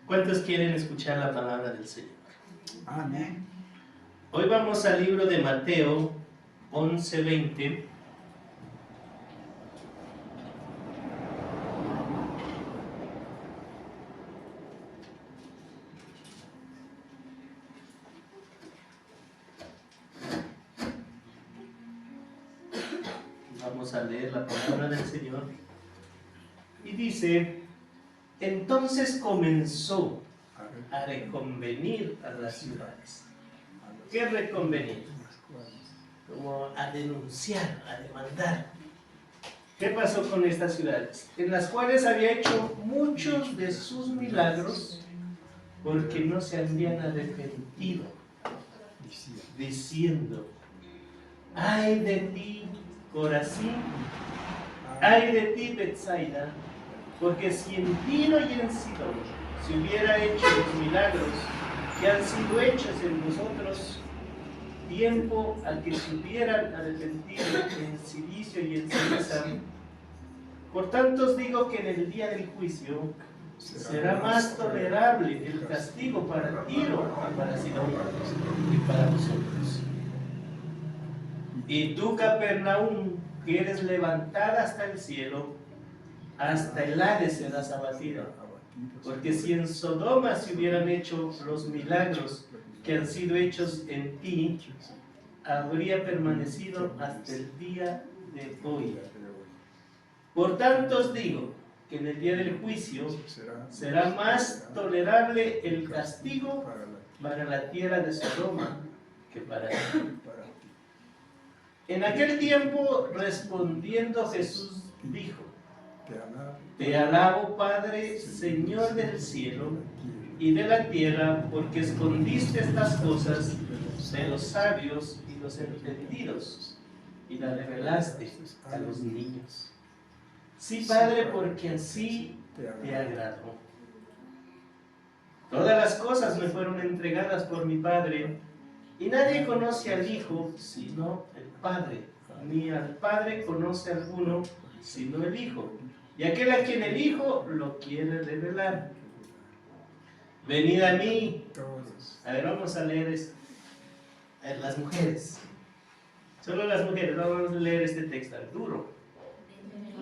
¿Cuántos quieren escuchar la palabra del Señor? Amén. Hoy vamos al libro de Mateo 11:20. Vamos a leer la palabra del Señor. Y dice: entonces comenzó a reconvenir a las ciudades. ¿Qué reconvenir? Como a denunciar, a demandar. ¿Qué pasó con estas ciudades? En las cuales había hecho muchos de sus milagros porque no se habían arrepentido, diciendo: ay de ti, Corazín, ay de ti, Betsaida, porque si en Tiro y en Sidón se hubiera hecho los milagros que han sido hechos en vosotros, tiempo al que se hubieran arrepentido en silicio y en ceniza. Por tanto os digo que en el día del juicio será más tolerable el castigo para Tiro y para Sidón que para vosotros. Y tú, Capernaum, que eres levantada hasta el cielo, hasta el Hades serás abatida. Porque si en Sodoma se hubieran hecho los milagros que han sido hechos en ti, habría permanecido hasta el día de hoy. Por tanto os digo que en el día del juicio será más tolerable el castigo para la tierra de Sodoma que para ti. En aquel tiempo, respondiendo Jesús, dijo: te alabo, Padre, Señor del cielo y de la tierra, porque escondiste estas cosas de los sabios y los entendidos y las revelaste a los niños. Sí, Padre, porque así te agradó. Todas las cosas me fueron entregadas por mi Padre, y nadie conoce al Hijo sino el Padre, ni al Padre conoce alguno sino el Hijo, y aquel a quien el Hijo lo quiere revelar. Venid a mí. A ver, vamos a leer esto. A ver, las mujeres. Solo las mujeres, vamos a leer este texto, duro.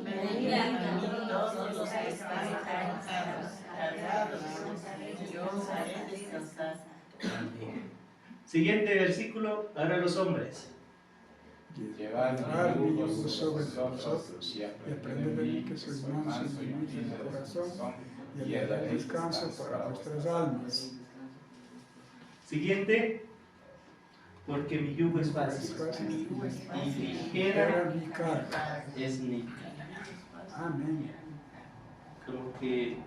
Venid a mí todos los que estáis cansados, cargados, yo os haré descansar. Amén. Siguiente versículo, ahora los hombres. Llevad mi yugo sobre vosotros y aprended de mí, que soy manso y humilde de corazón, y hallaréis descanso para vuestras almas. Siguiente, porque mi yugo es fácil y ligera mi carga. es mi carga. Amén. Como que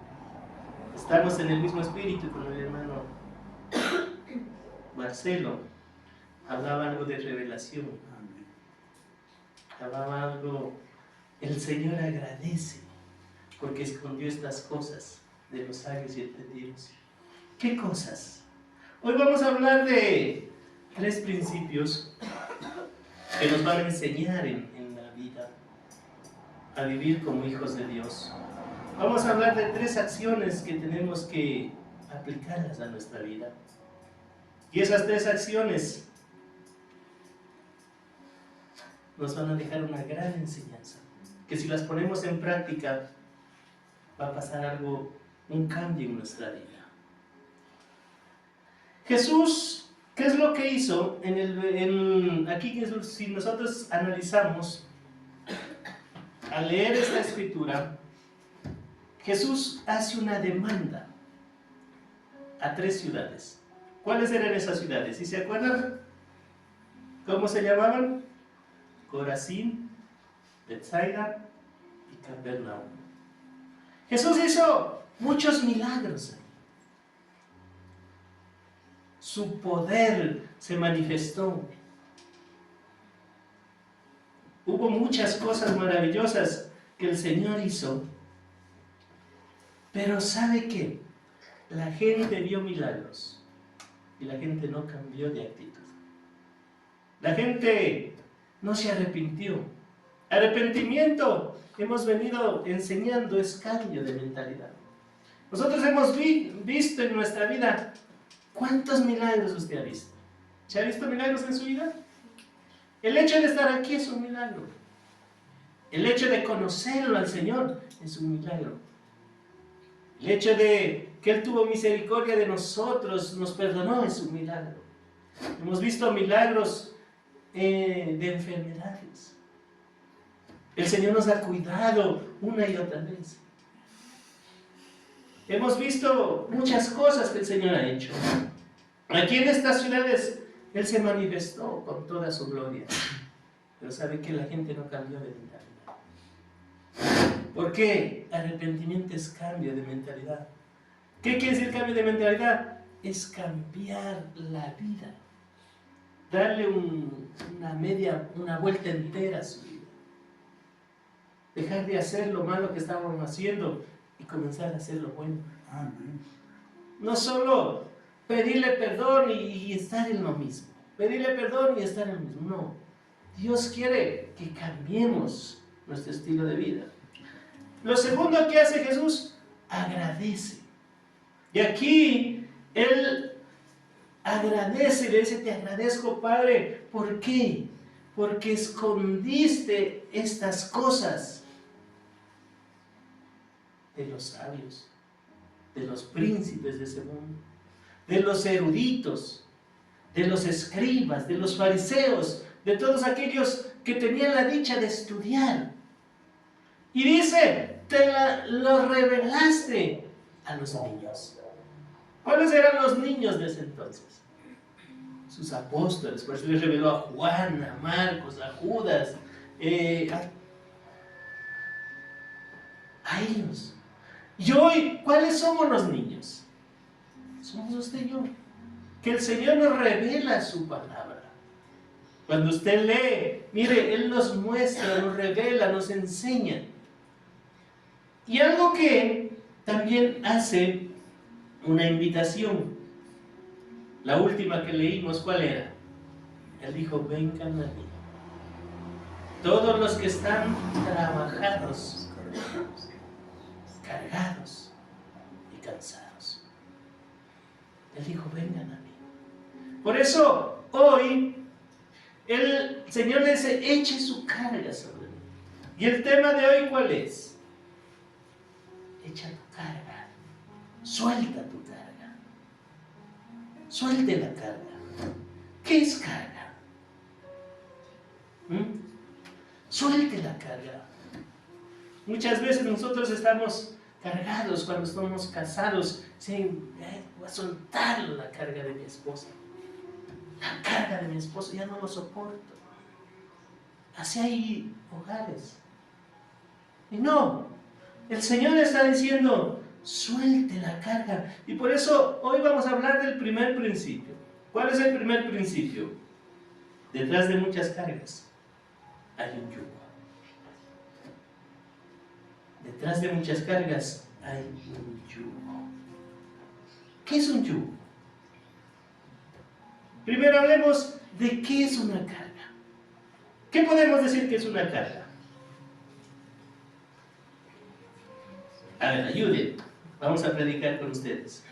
estamos en el mismo espíritu con el hermano Marcelo. Hablaba algo de revelación. Hablaba algo, el Señor agradece porque escondió estas cosas de los sabios y entendidos. ¿Qué cosas? Hoy vamos a hablar de 3 principios que nos van a enseñar en la vida a vivir como hijos de Dios. Vamos a hablar de 3 acciones que tenemos que aplicarlas a nuestra vida. Y esas 3 acciones nos van a dejar una gran enseñanza, que si las ponemos en práctica va a pasar algo, un cambio en nuestra vida. Jesús, ¿qué es lo que hizo? Aquí si nosotros analizamos, al leer esta escritura, Jesús hace una demanda a 3 ciudades. ¿Cuáles eran esas ciudades? ¿Sí se acuerdan? ¿Cómo se llamaban? Corazín, Betsaida y Capernaum. Jesús hizo muchos milagros. Su poder se manifestó. Hubo muchas cosas maravillosas que el Señor hizo. Pero ¿sabe qué? La gente vio milagros y la gente no cambió de actitud. La gente no se arrepintió. Arrepentimiento, hemos venido enseñando, es cambio de mentalidad. Nosotros hemos visto en nuestra vida, ¿cuántos milagros usted ha visto? ¿Se ha visto milagros en su vida? El hecho de estar aquí es un milagro. El hecho de conocerlo al Señor es un milagro. El hecho de que Él tuvo misericordia de nosotros, nos perdonó, es un milagro. Hemos visto milagros de enfermedades. El Señor nos ha cuidado una y otra vez. Hemos visto muchas cosas que el Señor ha hecho. Aquí en estas ciudades Él se manifestó con toda su gloria. Pero sabe que la gente no cambió de mentalidad. ¿Por qué? Arrepentimiento es cambio de mentalidad. ¿Qué quiere decir cambio de mentalidad? Es cambiar la vida. Darle una vuelta entera a su vida. Dejar de hacer lo malo que estábamos haciendo y comenzar a hacer lo bueno. Amén. No solo pedirle perdón y estar en lo mismo. Pedirle perdón y estar en lo mismo. No. Dios quiere que cambiemos nuestro estilo de vida. Lo segundo que hace Jesús, agradece. Y aquí Él agradece, le dice, te agradezco, Padre. ¿Por qué? Porque escondiste estas cosas de los sabios, de los príncipes de ese mundo, de los eruditos, de los escribas, de los fariseos, de todos aquellos que tenían la dicha de estudiar. Y dice, lo revelaste a los niños. ¿Cuáles eran los niños de ese entonces? Sus apóstoles. Por eso les reveló a Juan, a Marcos, a Judas, a ellos. Y hoy, ¿cuáles somos los niños? Somos los Señor. Que el Señor nos revela su palabra. Cuando usted lee, mire, Él nos muestra, nos revela, nos enseña. Y algo que también hace una invitación. La última que leímos, ¿cuál era? Él dijo, vengan a mí. Todos los que están trabajados, cargados y cansados. Él dijo, vengan a mí. Por eso, hoy, el Señor le dice, eche su carga sobre mí. Y el tema de hoy, ¿cuál es? Echa tu carga. Suelta tu carga. Suelte la carga. ¿Qué es carga? Suelte la carga. Muchas veces nosotros estamos cargados cuando estamos casados. Voy a soltar la carga de mi esposa. La carga de mi esposo ya no lo soporto. Así hay hogares. Y no, el Señor está diciendo, suelte la carga. Y por eso hoy vamos a hablar del primer principio. ¿Cuál es el primer principio? Detrás de muchas cargas hay un yugo. Detrás de muchas cargas hay un yugo. ¿Qué es un yugo? Primero hablemos de qué es una carga. ¿Qué podemos decir que es una carga? A ver, ayuden. Vamos a predicar con ustedes.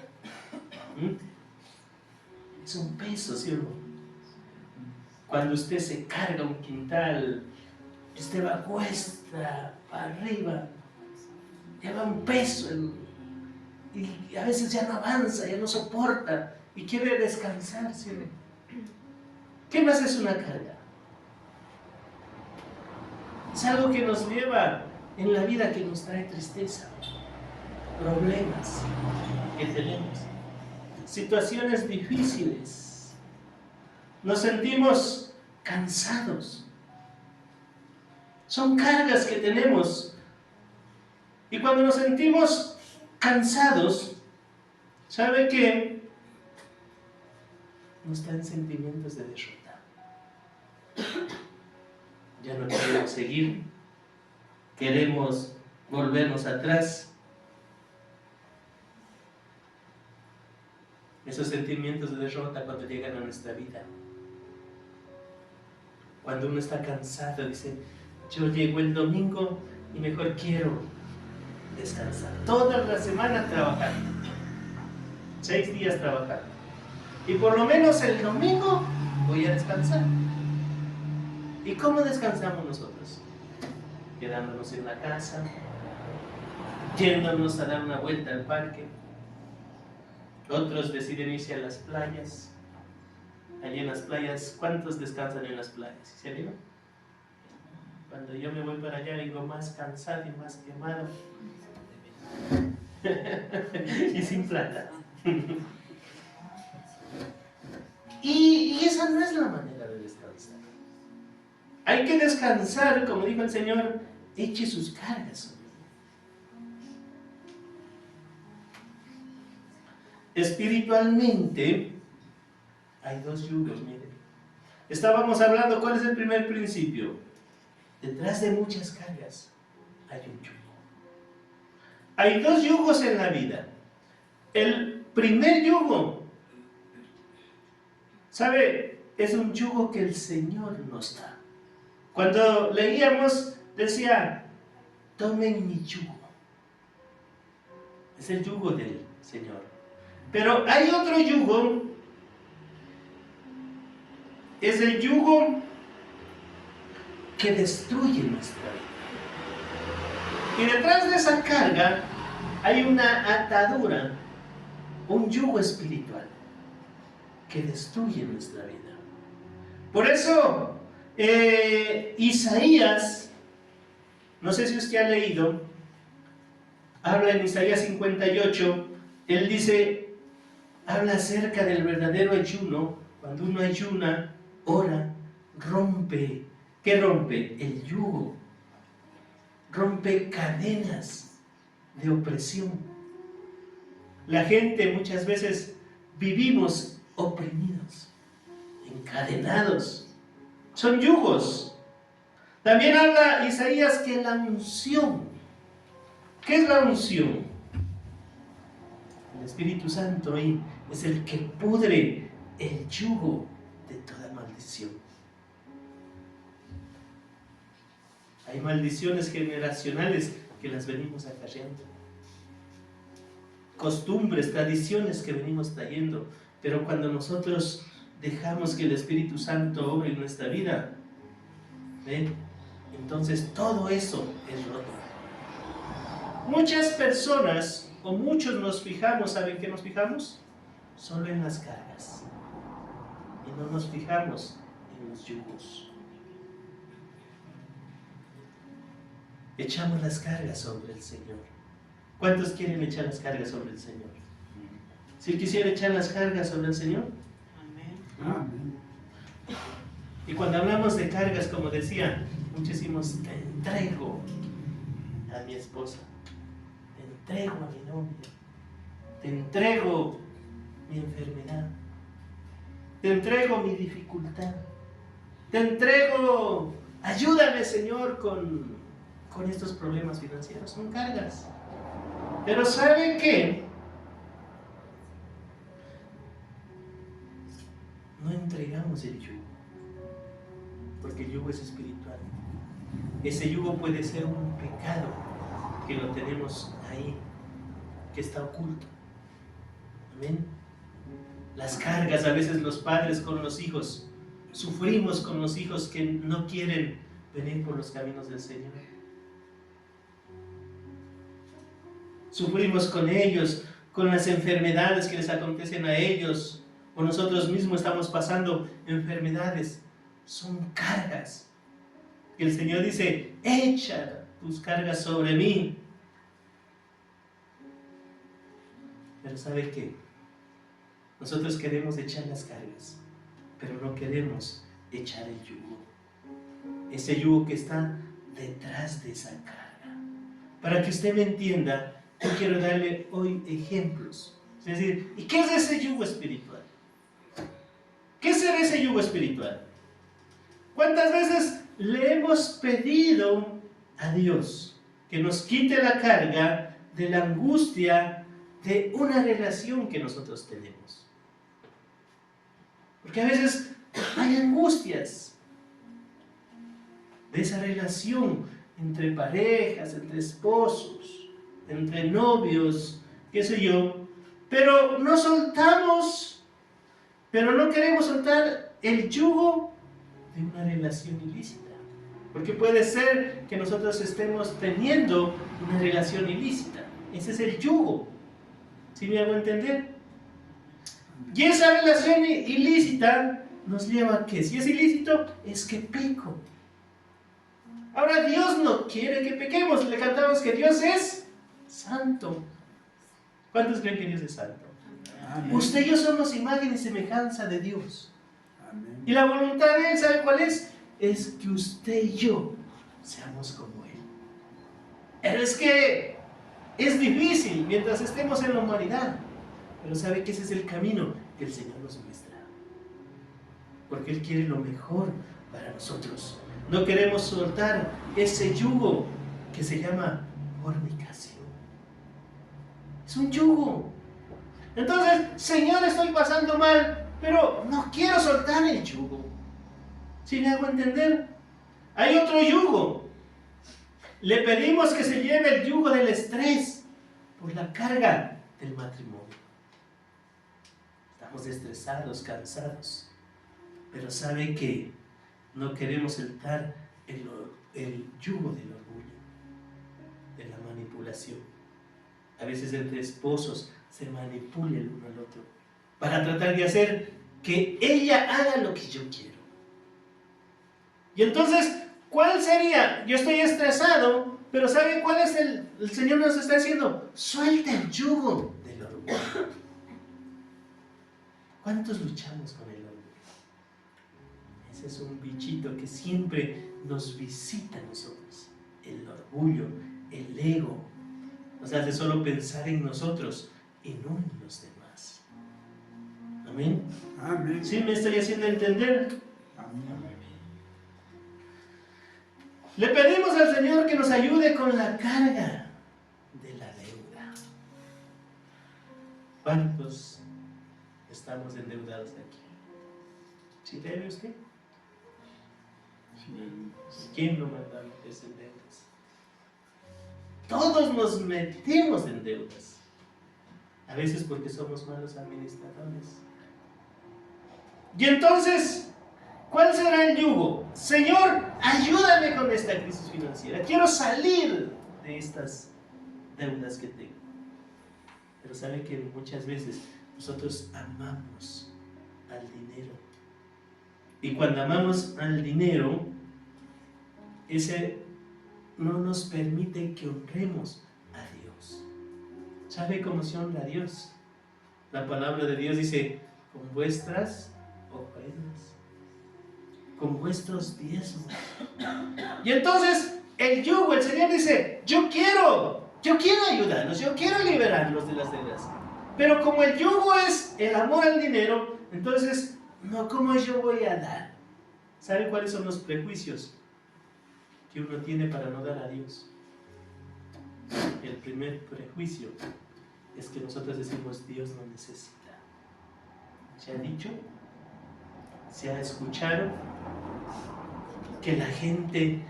Es un peso, ¿sí o no? Cuando usted se carga un quintal, usted va cuesta para arriba, lleva un peso y a veces ya no avanza, ya no soporta y quiere descansar, ¿sí o no? ¿Qué más es una carga? Es algo que nos lleva en la vida, que nos trae tristeza, problemas que tenemos, situaciones difíciles. Nos sentimos cansados. Son cargas que tenemos. Y cuando nos sentimos cansados, ¿sabe qué? Nos dan sentimientos de derrota. Ya no queremos seguir, queremos volvernos atrás. Esos sentimientos de derrota cuando llegan a nuestra vida. Cuando uno está cansado, dice, yo llego el domingo y mejor quiero descansar. Toda la semana trabajando. 6 días trabajando. Y por lo menos el domingo voy a descansar. ¿Y cómo descansamos nosotros? Quedándonos en la casa, yéndonos a dar una vuelta al parque. Otros deciden irse a las playas. Allí en las playas, ¿cuántos descansan en las playas? ¿Se animan? Cuando yo me voy para allá vengo más cansado y más quemado. Y sin plata. Y esa no es la manera de descansar. Hay que descansar, como dijo el Señor, eche sus cargas sobre mí. Espiritualmente hay 2 yugos, miren. Estábamos hablando, ¿cuál es el primer principio? Detrás de muchas cargas hay un yugo. Hay 2 yugos en la vida. El primer yugo, ¿sabe? Es un yugo que el Señor nos da. Cuando leíamos, decía, tomen mi yugo. Es el yugo del Señor. Pero hay otro yugo, es el yugo que destruye nuestra vida. Y detrás de esa carga hay una atadura, un yugo espiritual que destruye nuestra vida. Por eso, Isaías, no sé si usted ha leído, habla en Isaías 58, él dice, habla acerca del verdadero ayuno. Cuando uno ayuna, ora, rompe. ¿Qué rompe? El yugo. Rompe cadenas de opresión. La gente muchas veces vivimos oprimidos, encadenados. Son yugos. También habla Isaías que la unción. ¿Qué es la unción? El Espíritu Santo ahí es el que pudre el yugo de toda maldición. Hay maldiciones generacionales que las venimos acarreando. Costumbres, tradiciones que venimos trayendo. Pero cuando nosotros dejamos que el Espíritu Santo obre en nuestra vida, ¿ven? Entonces todo eso es roto. Muchas personas o muchos nos fijamos, ¿saben qué nos fijamos? Solo en las cargas. Y no nos fijamos en los yugos. Echamos las cargas sobre el Señor. ¿Cuántos quieren echar las cargas sobre el Señor? Si quisiera echar las cargas sobre el Señor. Amén. Y cuando hablamos de cargas, como decía, muchos decimos, te entrego a mi esposa, te entrego a mi novia, te entrego mi enfermedad, te entrego mi dificultad, te entrego, ayúdame Señor con estos problemas financieros. Son cargas. Pero ¿sabe qué? No entregamos el yugo, porque el yugo es espiritual. Ese yugo puede ser un pecado que lo tenemos ahí, que está oculto. Amén. Las cargas, a veces los padres con los hijos, sufrimos con los hijos que no quieren venir por los caminos del Señor. Sufrimos con ellos, con las enfermedades que les acontecen a ellos, o nosotros mismos estamos pasando enfermedades. Son cargas. Y el Señor dice, echa tus cargas sobre mí. Pero ¿sabe qué? Nosotros queremos echar las cargas, pero no queremos echar el yugo. Ese yugo que está detrás de esa carga. Para que usted me entienda, yo quiero darle hoy ejemplos. Es decir, ¿y qué es ese yugo espiritual? ¿Qué será ese yugo espiritual? ¿Cuántas veces le hemos pedido a Dios que nos quite la carga de la angustia de una relación que nosotros tenemos? Porque a veces hay angustias de esa relación entre parejas, entre esposos. entre novios, qué sé yo, pero no soltamos, pero no queremos soltar el yugo de una relación ilícita. Porque puede ser que nosotros estemos teniendo una relación ilícita. Ese es el yugo. ¿Sí me hago entender? Y esa relación ilícita nos lleva a que, si es ilícito, es que peco. Ahora Dios no quiere que pequemos. Le cantamos que Dios es santo. ¿Cuántos creen que Dios es santo? Amén. Usted y yo somos imagen y semejanza de Dios. Amén. Y la voluntad de Él, ¿sabe cuál es? Es que usted y yo seamos como Él. Pero es que es difícil mientras estemos en la humanidad. Pero sabe que ese es el camino que el Señor nos muestra. Porque Él quiere lo mejor para nosotros. No queremos soltar ese yugo que se llama fornicación. Es un yugo. Entonces, Señor, estoy pasando mal, pero no quiero soltar el yugo. ¿Sí me hago entender? Hay otro yugo. Le pedimos que se lleve el yugo del estrés por la carga del matrimonio. Estamos estresados, cansados, pero sabe que no queremos soltar el yugo del orgullo, de la manipulación. A veces entre esposos se manipula el uno al otro para tratar de hacer que ella haga lo que yo quiero. Y entonces, ¿cuál sería? Yo estoy estresado, pero ¿sabe cuál es el Señor nos está diciendo? Suelta el yugo del orgullo. ¿Cuántos luchamos con el orgullo? Ese es un bichito que siempre nos visita a nosotros. El orgullo, el ego, nos hace solo pensar en nosotros y no en los demás. Amén. Amén. ¿Sí me estoy haciendo entender? Amén. Le pedimos al Señor que nos ayude con la carga de la deuda. ¿Cuántos estamos endeudados aquí? ¿Sí debe usted? ¿Quién no manda a meterse en deudas? Todos nos metemos en deudas. A veces porque somos malos administradores. Y entonces, ¿cuál será el yugo? Señor, ayúdame con esta crisis financiera. Quiero salir de estas deudas que tengo. Pero sabe que muchas veces nosotros amamos al dinero. Y cuando amamos al dinero, ese no nos permite que honremos a Dios. ¿Sabe cómo se honra a Dios? La palabra de Dios dice, con vuestras ofrendas, con vuestros diezmos. Y entonces el yugo, el Señor dice, yo quiero ayudarlos, yo quiero liberarlos de las deudas. Pero como el yugo es el amor al dinero, entonces, no, ¿cómo yo voy a dar? ¿Sabe cuáles son los prejuicios que uno tiene para no dar a Dios? El primer prejuicio es que nosotros decimos, Dios no necesita. ¿Se ha dicho? ¿Se ha escuchado? Que la gente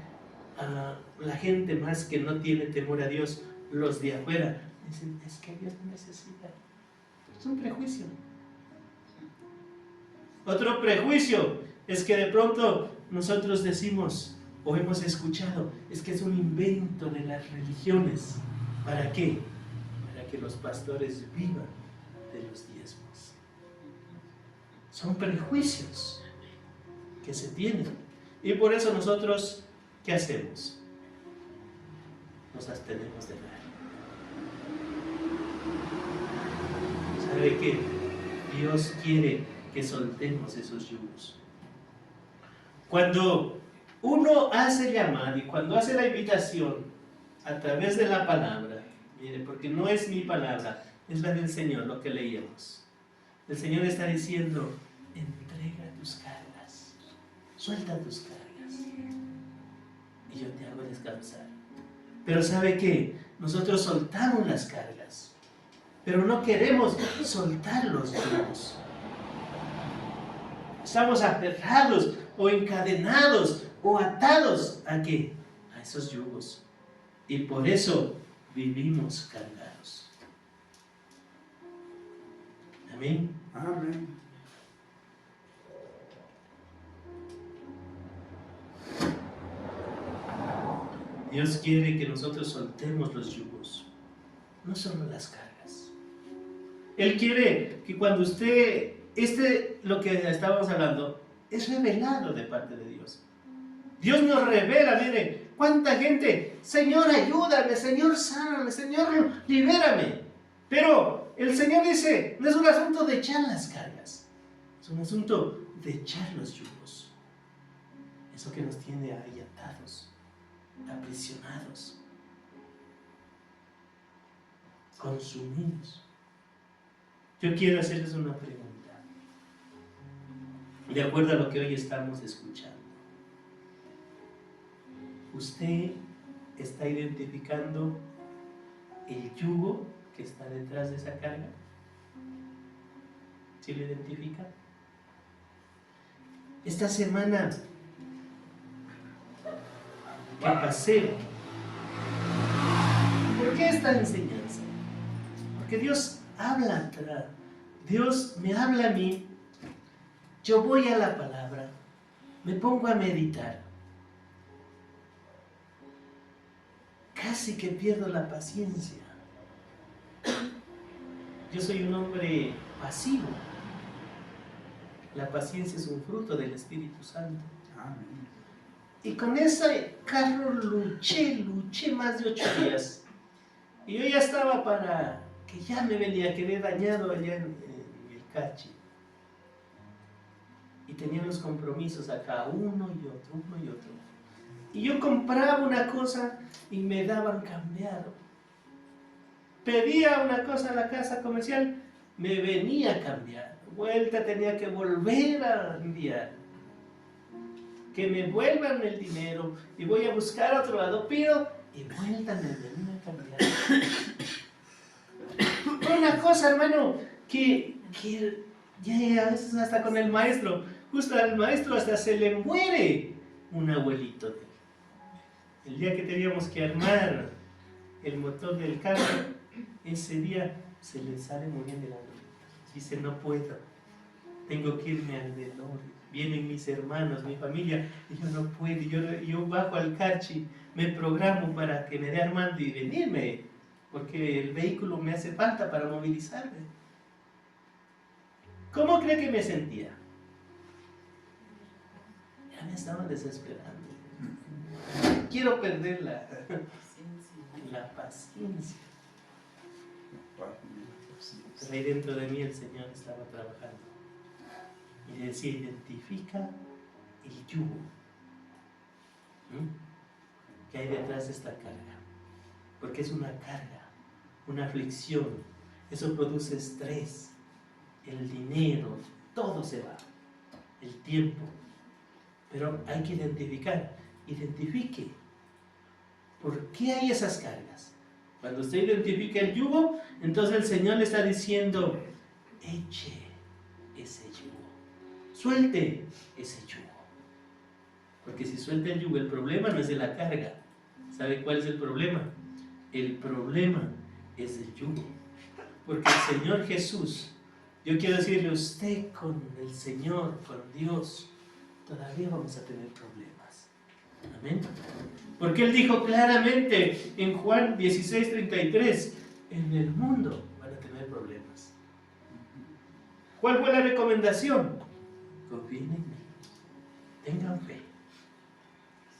más que no tiene temor a Dios, los de afuera, dicen, es que Dios no necesita. Es un prejuicio. Otro prejuicio es que de pronto nosotros decimos, o hemos escuchado, es que es un invento de las religiones. ¿Para qué? Para que los pastores vivan de los diezmos. Son prejuicios que se tienen. Y por eso nosotros, ¿qué hacemos? Nos abstenemos de dar. ¿Sabe qué? Dios quiere que soltemos esos yugos. Cuando uno hace llamar y cuando hace la invitación a través de la palabra, mire, porque no es mi palabra, es la del Señor, lo que leíamos. El Señor está diciendo, entrega tus cargas, suelta tus cargas y yo te hago descansar. Pero ¿sabe qué? Nosotros soltamos las cargas, pero no queremos soltar los yugos. Estamos aferrados o encadenados o atados ¿a qué? A esos yugos. Y por eso vivimos cargados. Amén. Amén. Dios quiere que nosotros soltemos los yugos, no solo las cargas. Él quiere que cuando usted, lo que estábamos hablando, es revelado de parte de Dios. Dios nos revela, mire, cuánta gente, Señor, ayúdame, Señor, sáname, Señor, libérame. Pero el Señor dice, no es un asunto de echar las cargas, es un asunto de echar los yugos. Eso que nos tiene ahí atados, aprisionados, consumidos. Yo quiero hacerles una pregunta, de acuerdo a lo que hoy estamos escuchando. ¿Usted está identificando el yugo que está detrás de esa carga? ¿Sí lo identifica? Esta semana que pasé, ¿por qué esta enseñanza? Porque Dios habla, Dios me habla a mí, yo voy a la palabra, me pongo a meditar, casi que pierdo la paciencia. Yo soy un hombre pasivo. La paciencia es un fruto del Espíritu Santo. Amén. Y con ese carro luché más de 8 días. Y yo ya estaba para que ya me venía, quedé dañado allá en el Cachi. Y tenía los compromisos acá, uno y otro. Y yo compraba una cosa y me daban cambiado. Pedía una cosa a la casa comercial, me venía cambiado. Vuelta, tenía que volver a enviar. Que me vuelvan el dinero y voy a buscar a otro lado, pido y vuelta, me venía cambiado. Una cosa, hermano, que ya a veces hasta con el maestro, justo al maestro hasta se le muere un abuelito de él. El día que teníamos que armar el motor del carro, ese día se le sale muriendo el abuelito. Dice, no puedo, tengo que irme al velorio. Vienen mis hermanos, mi familia, y yo no puedo. Yo bajo al Cachi, me programo para que me dé armando y venirme, porque el vehículo me hace falta para movilizarme. ¿Cómo cree que me sentía? Ya me estaban desesperando. Quiero perder la paciencia. Pero ahí dentro de mí el Señor estaba trabajando. Y decía, identifica el yugo que hay detrás de esta carga. Porque es una carga, una aflicción. Eso produce estrés. El dinero, todo se va. El tiempo. Pero hay que identificar. Identifique. ¿Por qué hay esas cargas? Cuando usted identifica el yugo, entonces el Señor le está diciendo, eche ese yugo. Suelte ese yugo. Porque si suelta el yugo, el problema no es de la carga. ¿Sabe cuál es el problema? El problema es el yugo. Porque el Señor Jesús, yo quiero decirle, usted con el Señor, con Dios, todavía vamos a tener problemas. Amén. Porque Él dijo claramente en Juan 16:33, en el mundo van a tener problemas. ¿Cuál fue la recomendación? Confíen en mí, tengan fe.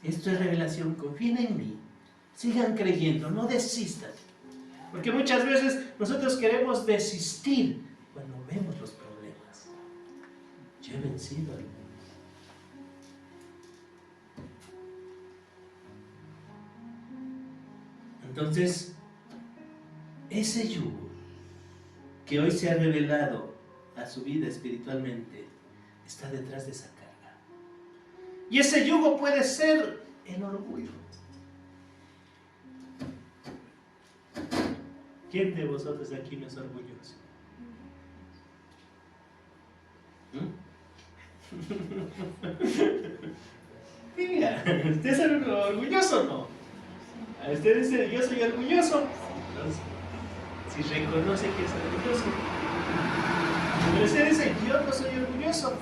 Esto es revelación, confíen en mí, sigan creyendo, no desistan. Porque muchas veces nosotros queremos desistir cuando vemos los problemas. Yo he vencido al mundo. Entonces, ese yugo que hoy se ha revelado a su vida espiritualmente está detrás de esa carga. Y ese yugo puede ser el orgullo. ¿Quién de vosotros aquí no es orgulloso? Diga, ¿usted es orgulloso o no? Usted dice, yo soy orgulloso. Entonces, si reconoce que es orgulloso. Pero usted dice, yo no soy orgulloso.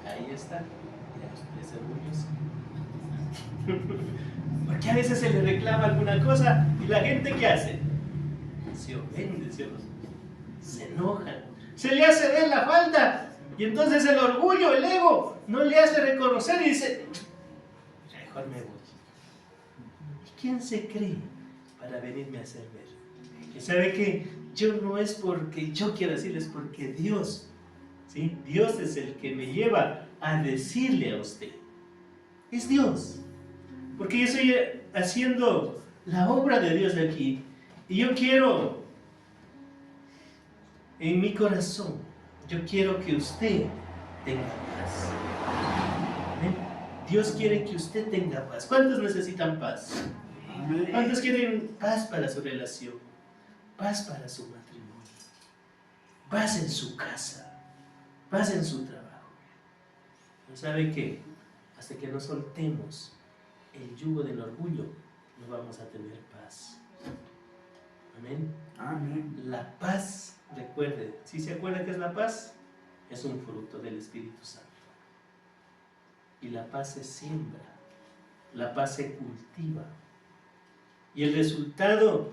Ahí está. Ya usted es orgulloso. Porque a veces se le reclama alguna cosa y la gente, ¿qué hace? Se ofende, se enoja. Se le hace ver la falta. Y entonces el orgullo, el ego, no le hace reconocer y dice, mejor me voy. ¿Y quién se cree para venirme a hacer ver? Y sabe que yo no es porque yo quiera decirle, es porque Dios, ¿sí? Dios es el que me lleva a decirle a usted. Es Dios. Porque yo estoy haciendo la obra de Dios de aquí. Y yo quiero, en mi corazón, yo quiero que usted tenga paz. ¿Amén? Dios quiere que usted tenga paz. ¿Cuántos necesitan paz? ¿Cuántos quieren paz para su relación? Paz para su matrimonio. Paz en su casa. Paz en su trabajo. ¿No sabe qué? Hasta que no soltemos el yugo del orgullo, no vamos a tener paz. Amén. Amén. La paz, recuerde, ¿sí se acuerda qué es la paz? Es un fruto del Espíritu Santo. Y la paz se siembra, la paz se cultiva. Y el resultado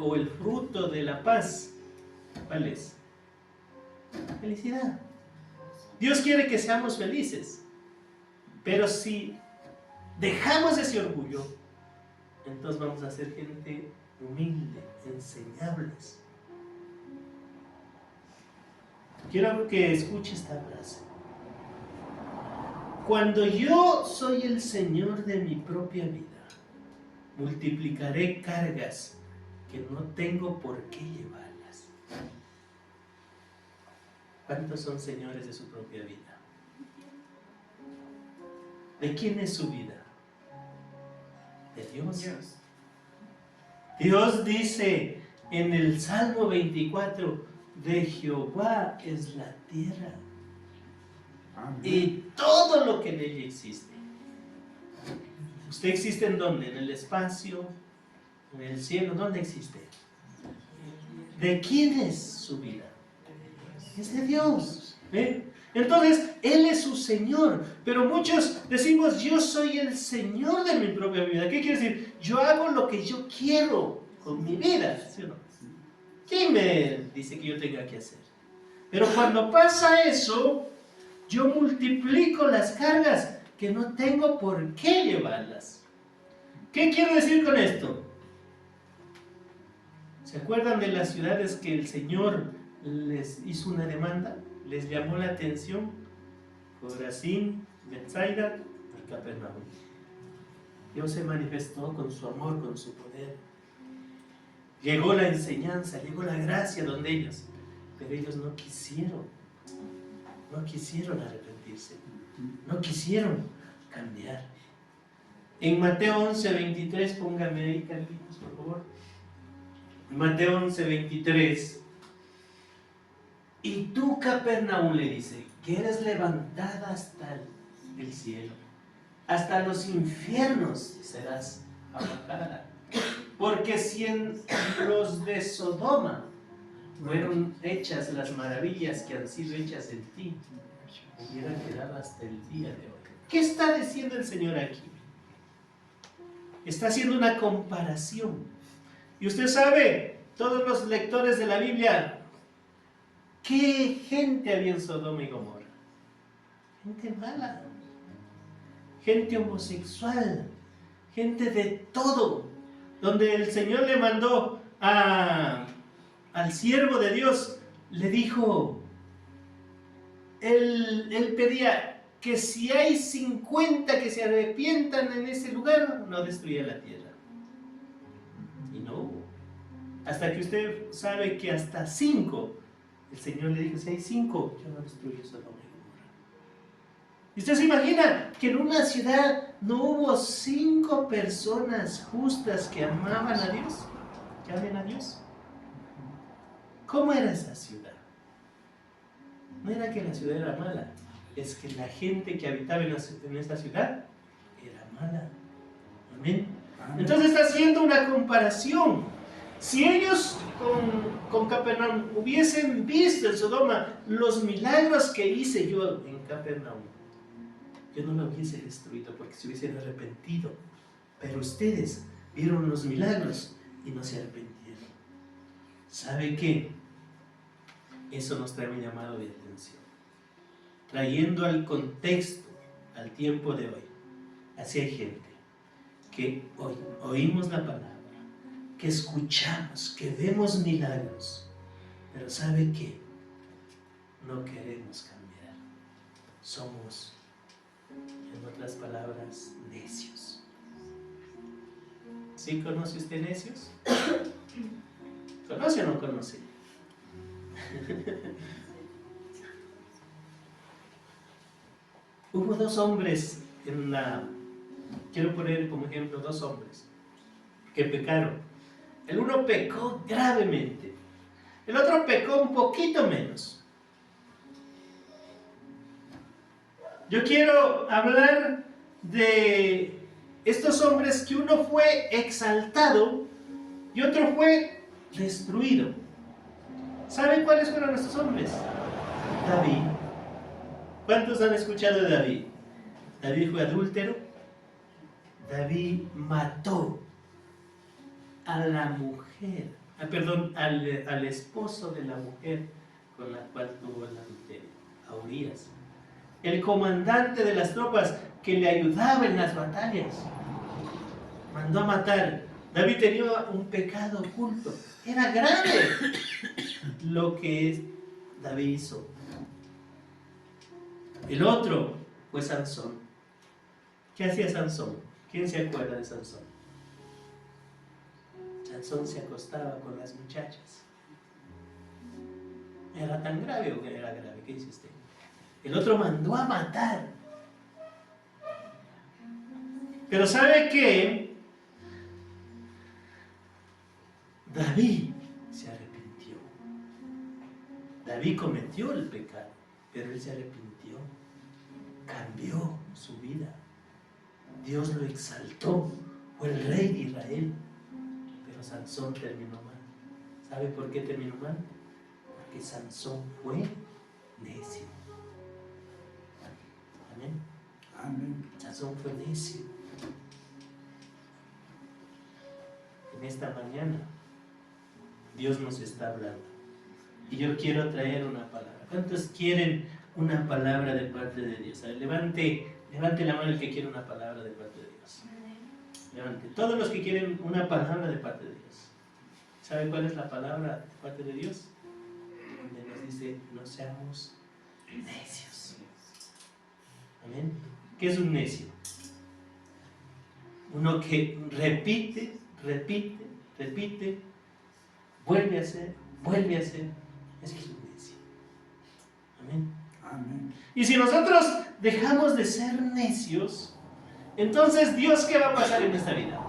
o el fruto de la paz, ¿cuál es? Felicidad. Dios quiere que seamos felices, pero si dejamos ese orgullo, entonces vamos a ser gente humilde, enseñables. Quiero que escuche esta frase. Cuando yo soy el Señor de mi propia vida, multiplicaré cargas que no tengo por qué llevarlas. ¿Cuántos son señores de su propia vida? ¿De quién es su vida? De Dios. Dios dice en el Salmo 24, de Jehová es la tierra. Amén. Y todo lo que en ella existe. ¿Usted existe en dónde? ¿En el espacio? ¿En el cielo? ¿Dónde existe? ¿De quién es su vida? Es de Dios. Entonces, Él es su Señor. Pero muchos decimos, yo soy el Señor de mi propia vida. ¿Qué quiere decir? Yo hago lo que yo quiero con mi vida. ¿Sí o no? ¿Quién me dice que yo tenga que hacer? Pero cuando pasa eso, yo multiplico las cargas que no tengo por qué llevarlas. ¿Qué quiero decir con esto? ¿Se acuerdan de las ciudades que el Señor les hizo una demanda? Les llamó la atención. Corazín, Betsaida y Capernaum. Dios se manifestó con su amor, con su poder. Llegó la enseñanza, llegó la gracia donde ellos. Pero ellos no quisieron arrepentirse. No quisieron cambiar. En Mateo 11:23, póngame ahí, Carlitos, por favor. Mateo 11:23. Y tú, Capernaum, le dice, que eres levantada hasta el cielo, hasta los infiernos serás abajada. Porque si en los de Sodoma fueron hechas las maravillas que han sido hechas en ti, hubiera quedado hasta el día de hoy. ¿Qué está diciendo el Señor aquí? Está haciendo una comparación. Y usted sabe, todos los lectores de la Biblia, ¿qué gente había en Sodoma y Gomorra? Gente mala, gente homosexual, gente de todo. Donde el Señor le mandó al siervo de Dios, le dijo, él pedía que si hay 50 que se arrepientan en ese lugar, no destruya la tierra. Y no hubo. Hasta que usted sabe que hasta 5, el Señor le dijo, si hay 5, yo no destruyo Sodoma y Gomorra. ¿Y usted se imagina que en una ciudad no hubo 5 personas justas que amaban a Dios? ¿Que amen a Dios? ¿Cómo era esa ciudad? No era que la ciudad era mala, es que la gente que habitaba en esa ciudad era mala. Amén. Entonces está haciendo una comparación. Si ellos con Capernaum hubiesen visto en Sodoma los milagros que hice yo en Capernaum, yo no lo hubiese destruido porque se hubiesen arrepentido. Pero ustedes vieron los milagros y no se arrepintieron. ¿Sabe qué? Eso nos trae un llamado de atención. Trayendo al contexto, al tiempo de hoy. Así hay gente que hoy oímos la palabra, que escuchamos, que vemos milagros, pero ¿sabe qué? No queremos cambiar. Somos, en otras palabras, necios. ¿Sí conoce usted necios? ¿Conoce o no conoce? Hubo dos hombres quiero poner como ejemplo dos hombres que pecaron. El uno pecó gravemente, el otro pecó un poquito menos. Yo quiero hablar de estos hombres que uno fue exaltado y otro fue destruido. ¿Saben cuáles fueron estos hombres? David. ¿Cuántos han escuchado de David? David fue adúltero. David mató a la mujer, al esposo de la mujer con la cual tuvo el adulterio, a Urías, el comandante de las tropas que le ayudaba en las batallas. Mandó a matar. David tenía un pecado oculto. Era grave lo que David hizo. El otro fue Sansón. ¿Qué hacía Sansón? ¿Quién se acuerda de Sansón? Sansón se acostaba con las muchachas. ¿Era tan grave o que era grave? ¿Qué dice usted? El otro mandó a matar. Pero ¿sabe qué? David se arrepintió. David cometió el pecado, pero él se arrepintió. Cambió su vida. Dios lo exaltó. Fue el rey de Israel. Pero Sansón terminó mal. ¿Sabe por qué terminó mal? Porque Sansón fue necio. Amén. Amén. Sansón fue necio. En esta mañana Dios nos está hablando y yo quiero traer una palabra. ¿Cuántos quieren una palabra de parte de Dios? A ver, levante la mano el que quiere una palabra de parte de Dios. Levante. Todos los que quieren una palabra de parte de Dios. ¿Sabe cuál es la palabra de parte de Dios? Donde nos dice, no seamos necios. Amén. ¿Qué es un necio? Uno que repite, vuelve a hacer. Eso es un necio. Amén. Amén. Y si nosotros dejamos de ser necios, entonces Dios, ¿qué va a pasar en esta vida?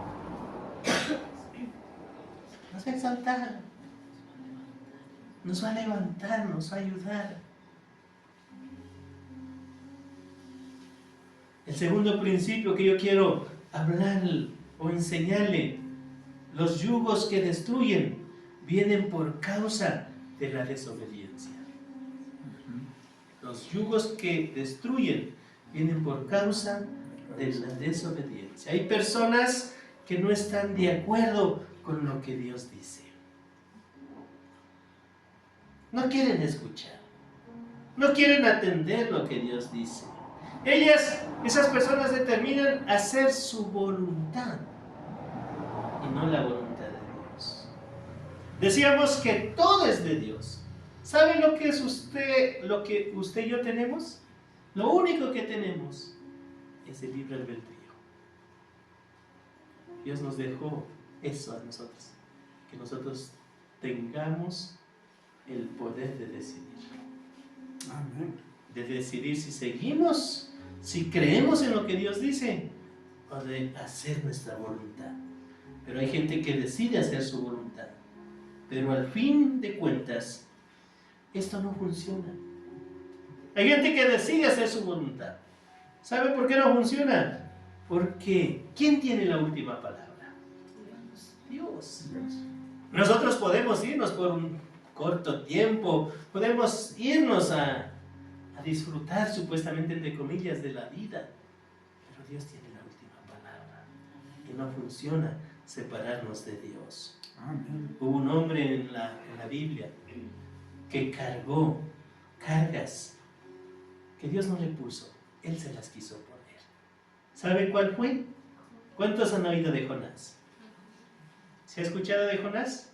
Nos va a exaltar, nos va a levantar, nos va a ayudar. El segundo principio que yo quiero hablar o enseñarle, los yugos que destruyen vienen por causa de la desobediencia. Los yugos que destruyen vienen por causa de la desobediencia. Hay personas que no están de acuerdo con lo que Dios dice. No quieren escuchar. No quieren atender lo que Dios dice. Esas personas determinan hacer su voluntad y no la voluntad de Dios. Decíamos que todo es de Dios. ¿Sabe lo que usted y yo tenemos? Lo único que tenemos es el libre albedrío. Dios nos dejó eso a nosotros, que nosotros tengamos el poder de decidir. Amén. De decidir si seguimos, si creemos en lo que Dios dice, o de hacer nuestra voluntad. Pero hay gente que decide hacer su voluntad, pero al fin de cuentas esto no funciona. Hay gente que decide hacer su voluntad. ¿Sabe por qué no funciona? Porque ¿quién tiene la última palabra? Dios. Nosotros podemos irnos por un corto tiempo, podemos irnos a disfrutar supuestamente, entre comillas, de la vida, pero Dios tiene la última palabra y no funciona separarnos de Dios. Amén. Hubo un hombre en la Biblia que cargó cargas que Dios no le puso, Él se las quiso poner. ¿Sabe cuál fue? ¿Cuántos han oído de Jonás? ¿Se ha escuchado de Jonás?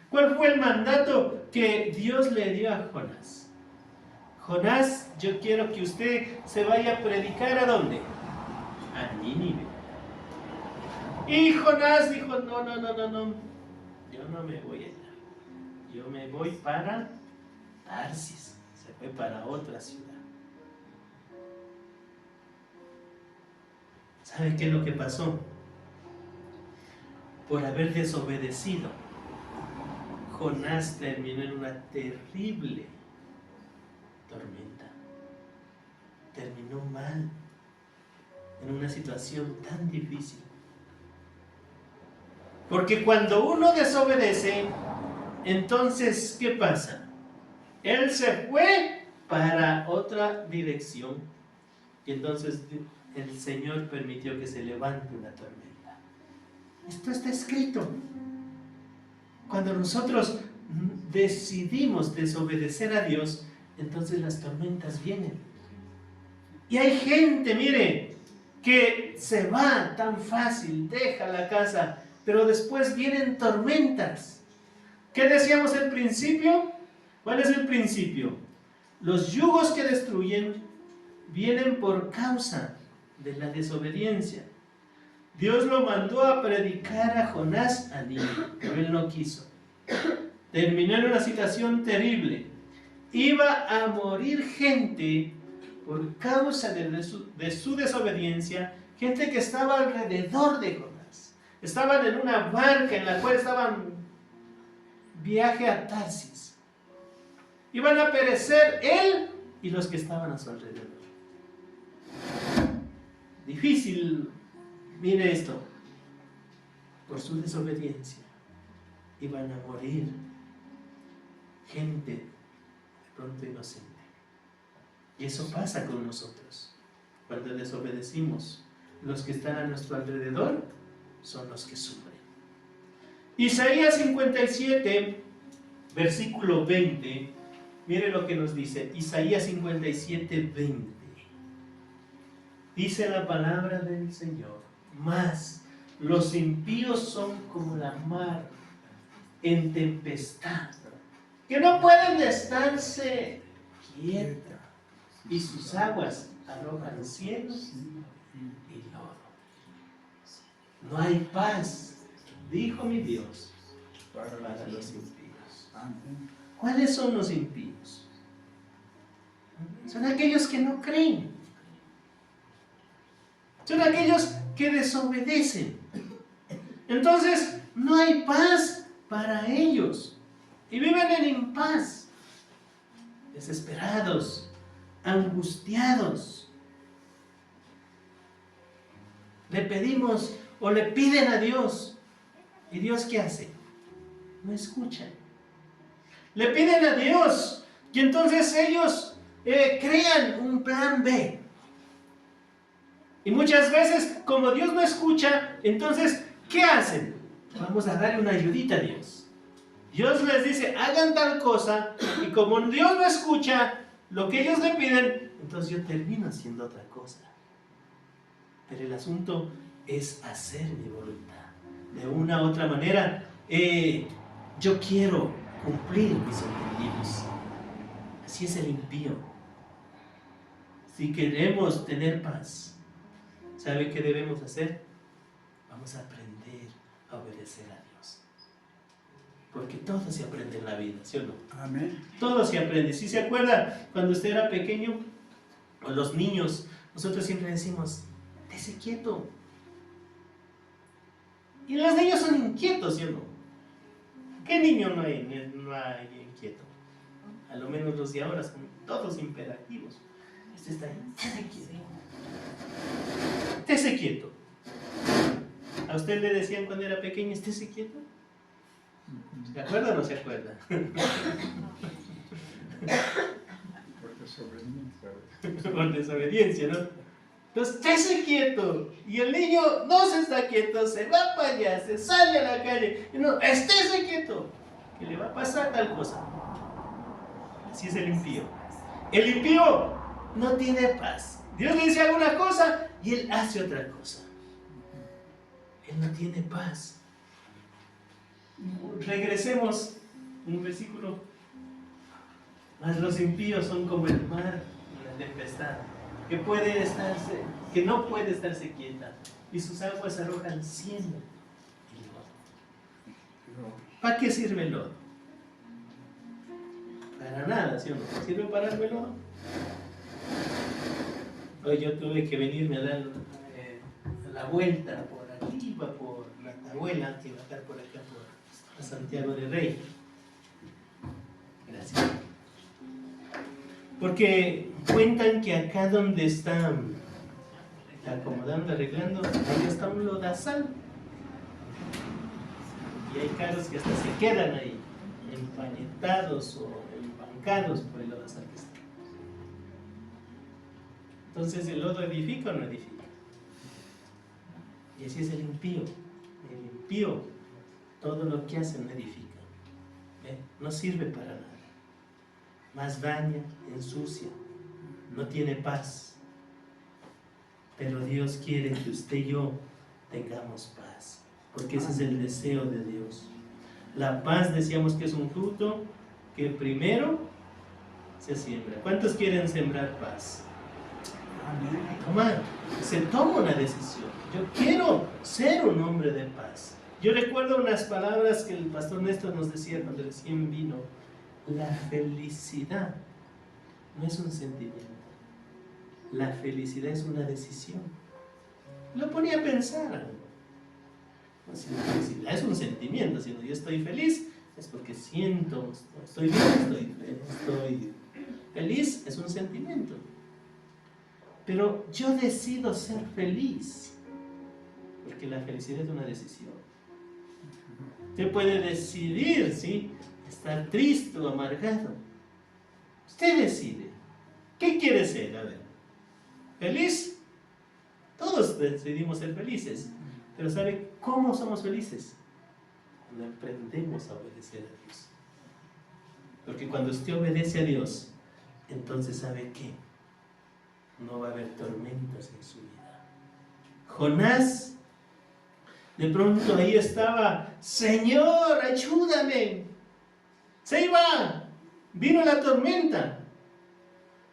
¿Cuál fue el mandato que Dios le dio a Jonás? Jonás, yo quiero que usted se vaya a predicar ¿a dónde? A Nínive. Y Jonás dijo, no, yo no me voy allá. Yo me voy para Tarsis. Se fue para otra ciudad. ¿Sabe qué es lo que pasó? Por haber desobedecido, Jonás terminó en una terrible tormenta. Terminó mal, en una situación tan difícil. Porque cuando uno desobedece, entonces, ¿qué pasa? Él se fue para otra dirección y entonces el Señor permitió que se levante una tormenta. Esto está escrito. Cuando nosotros decidimos desobedecer a Dios, entonces las tormentas vienen. Y hay gente, mire, que se va tan fácil, deja la casa, pero después vienen tormentas. ¿Qué decíamos al principio? ¿Cuál es el principio? Los yugos que destruyen vienen por causa de la desobediencia. Dios lo mandó a predicar a Jonás a Nínive, pero él no quiso. Terminó en una situación terrible. Iba a morir gente por causa de su desobediencia, gente que estaba alrededor de Jonás. Estaban en una barca en la cual estaban viaje a Tarsis. Iban a perecer él y los que estaban a su alrededor. Difícil, mire esto, por su desobediencia iban a morir gente de pronto inocente. Y eso pasa con nosotros. Cuando desobedecimos, los que están a nuestro alrededor son los que sufren. Isaías 57, versículo 20, mire lo que nos dice. Isaías 57, 20. Dice la palabra del Señor: mas los impíos son como la mar en tempestad, que no pueden estarse quieta, y sus aguas arrojan cielos y lodo. No hay paz, dijo mi Dios, para los impíos. ¿Cuáles son los impíos? Son aquellos que no creen. Son aquellos que desobedecen. Entonces, no hay paz para ellos. Y viven en impaz, desesperados, angustiados. Le pedimos o le piden a Dios. ¿Y Dios qué hace? No escucha. Le piden a Dios y entonces ellos crean un plan B. Y muchas veces, como Dios no escucha, entonces, ¿qué hacen? Vamos a darle una ayudita a Dios. Dios les dice, hagan tal cosa, y como Dios no escucha lo que ellos le piden, entonces yo termino haciendo otra cosa. Pero el asunto es hacer mi voluntad. De una u otra manera, yo quiero cumplir mis objetivos. Así es el impío. Si queremos tener paz, ¿sabe qué debemos hacer? Vamos a aprender a obedecer a Dios. Porque todo se aprende en la vida, ¿sí o no? Amén. Todo se aprende. ¿Sí se acuerda cuando usted era pequeño? O los niños, nosotros siempre decimos, dése quieto. Y los niños son inquietos, ¿sí o no? ¿Qué niño no hay inquieto? A lo menos los de ahora son todos imperativos. Este está ahí, dése quieto. Dése quieto. usted le decían cuando era pequeño, estése quieto? ¿Se acuerda o no se acuerda? Por desobediencia. Por desobediencia, ¿no? Entonces, estése quieto. Y el niño no se está quieto, se va para allá, se sale a la calle. Y no, estése quieto, que le va a pasar tal cosa. Así es el impío. El impío no tiene paz. Dios le dice alguna cosa y él hace otra cosa. Él no tiene paz. Regresemos un versículo. Mas los impíos son como el mar en la tempestad, que no puede estarse quieta, y sus aguas arrojan cieno y lodo. ¿Para qué sirve el lodo? Para nada, ¿sí o no? ¿Sirve para algo el lodo? Hoy yo tuve que venirme a dar la vuelta por arriba, por la Tahuela, que bajar por acá por Santiago de Rey. Gracias. Porque cuentan que acá donde están acomodando, arreglando, ahí está un lodazal. Y hay carros que hasta se quedan ahí, empañetados o embancados por el lodazal que está. Entonces, ¿el lodo edifica o no edifica? Y así es el impío. El impío, todo lo que hace no edifica. No sirve para nada. Más daña, ensucia, no tiene paz. Pero Dios quiere que usted y yo tengamos paz, porque ese es el deseo de Dios. La paz, decíamos que es un fruto que primero se siembra. ¿Cuántos quieren sembrar paz? Se toma una decisión. Yo quiero ser un hombre de paz. Yo recuerdo unas palabras que el pastor Néstor nos decía cuando recién vino. La felicidad no es un sentimiento. La felicidad es una decisión. Lo ponía a pensar. No, si la felicidad es un sentimiento, si no yo estoy feliz, es porque siento, estoy bien, estoy feliz, es un sentimiento. Pero yo decido ser feliz, porque la felicidad es una decisión. Usted puede decidir, ¿sí?, estar triste o amargado. Usted decide. ¿Qué quiere ser? A ver, ¿feliz? Todos decidimos ser felices. Pero ¿sabe cómo somos felices? Cuando aprendemos a obedecer a Dios. Porque cuando usted obedece a Dios, entonces ¿sabe qué? No va a haber tormentas en su vida. Jonás, de pronto ahí estaba, Señor, ayúdame. Se iba, vino la tormenta.